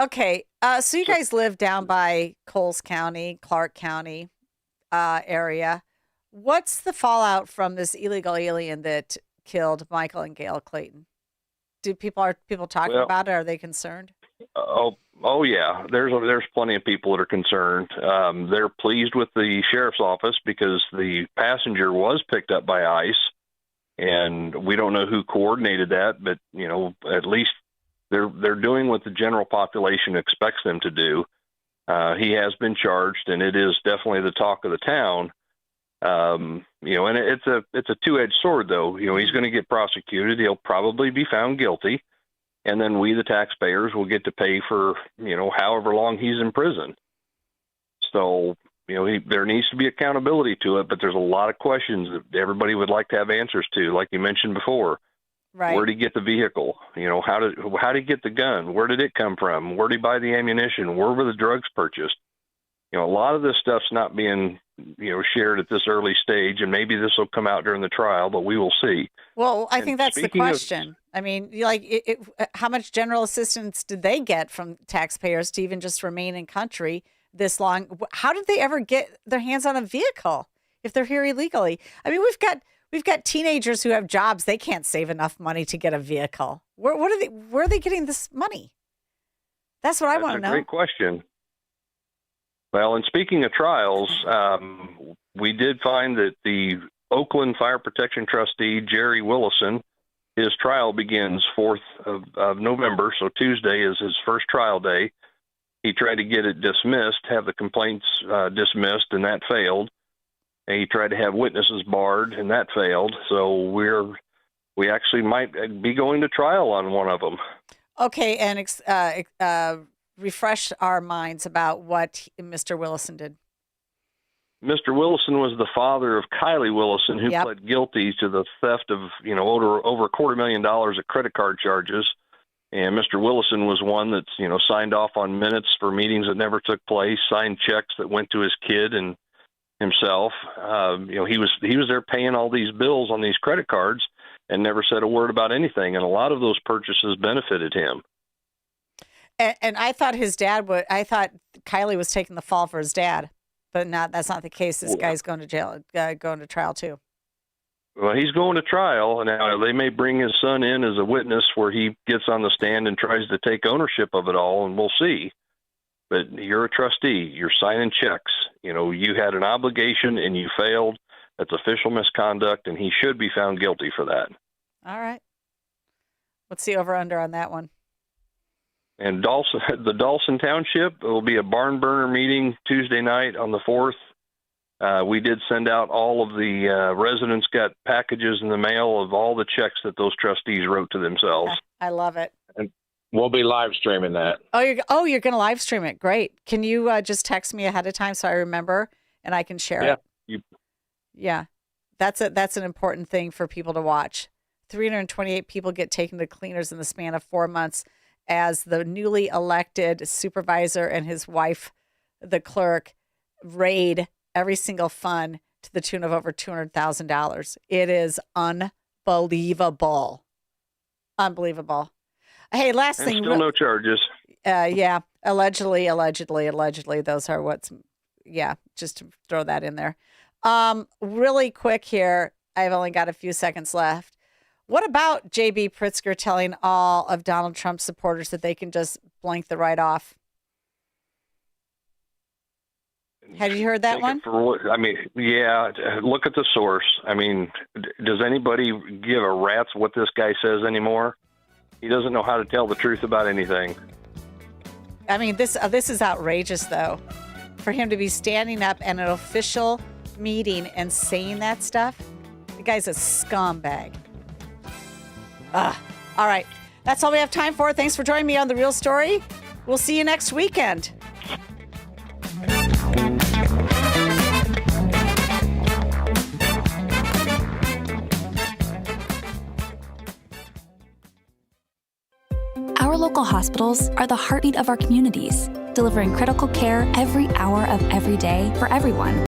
Okay, so you guys live down by Coles County, Clark County area. What's the fallout from this illegal alien that killed Michael and Gail Clayton? Are people talking about it? Are they concerned? Oh yeah. There's plenty of people that are concerned. They're pleased with the sheriff's office because the passenger was picked up by ICE, and we don't know who coordinated that, but at least they're doing what the general population expects them to do. He has been charged, and it is definitely the talk of the town. And it's a two-edged sword, though. He's going to get prosecuted. He'll probably be found guilty, and then we, the taxpayers, will get to pay for however long he's in prison. So there needs to be accountability to it, but there's a lot of questions that everybody would like to have answers to, like you mentioned before. Right. Where did he get the vehicle? How did he get the gun? Where did it come from? Where did he buy the ammunition? Where were the drugs purchased? A lot of this stuff's not being, shared at this early stage, and maybe this will come out during the trial, but we will see. Well, I think that's the question. I mean, how much general assistance did they get from taxpayers to even just remain in country this long? How did they ever get their hands on a vehicle if they're here illegally? I mean, we've got teenagers who have jobs. They can't save enough money to get a vehicle. Where are they getting this money? That's what I want to know. Great question. Well, and speaking of trials, we did find that the Oakland Fire Protection trustee, Jerry Willison, his trial begins 4th of November, so Tuesday is his first trial day. He tried to get it dismissed, have the complaints dismissed, and that failed. And he tried to have witnesses barred, and that failed. So we actually might be going to trial on one of them. Okay, and refresh our minds about what Mr. Willison did. Mr. Willison was the father of Kylie Willison, who pled guilty to the theft of over $250,000 of credit card charges. And Mr. Willison was one that's signed off on minutes for meetings that never took place, signed checks that went to his kid and himself. He was there paying all these bills on these credit cards and never said a word about anything. And a lot of those purchases benefited him. And I thought I thought Kylie was taking the fall for his dad, but that's not the case. This guy's going to jail, going to trial too. Well, he's going to trial, and now they may bring his son in as a witness where he gets on the stand and tries to take ownership of it all, and we'll see. But you're a trustee. You're signing checks. You had an obligation and you failed. That's official misconduct, and he should be found guilty for that. All right. What's the over-under on that one? And the Dawson Township, it will be a barn burner meeting Tuesday night on the 4th. We did send out all of the residents got packages in the mail of all the checks that those trustees wrote to themselves. I love it. And we'll be live streaming that. Oh, you're going to live stream it. Great. Can you just text me ahead of time so I remember and I can share it? Yeah. That's an important thing for people to watch. 328 people get taken to cleaners in the span of 4 months as the newly elected supervisor and his wife, the clerk, raid every single fund to the tune of over $200,000. It is unbelievable. Unbelievable. Hey, last thing. Still no charges. Yeah. Allegedly. Those are what's, just to throw that in there. Really quick here. I've only got a few seconds left. What about J.B. Pritzker telling all of Donald Trump's supporters that they can just blank the right off? Have you heard that one? Look at the source. I mean, does anybody give a rat's what this guy says anymore? He doesn't know how to tell the truth about anything. I mean, this is outrageous, though. For him to be standing up at an official meeting and saying that stuff, the guy's a scumbag. All right. That's all we have time for. Thanks for joining me on The Real Story. We'll see you next weekend. Our local hospitals are the heartbeat of our communities, delivering critical care every hour of every day for everyone.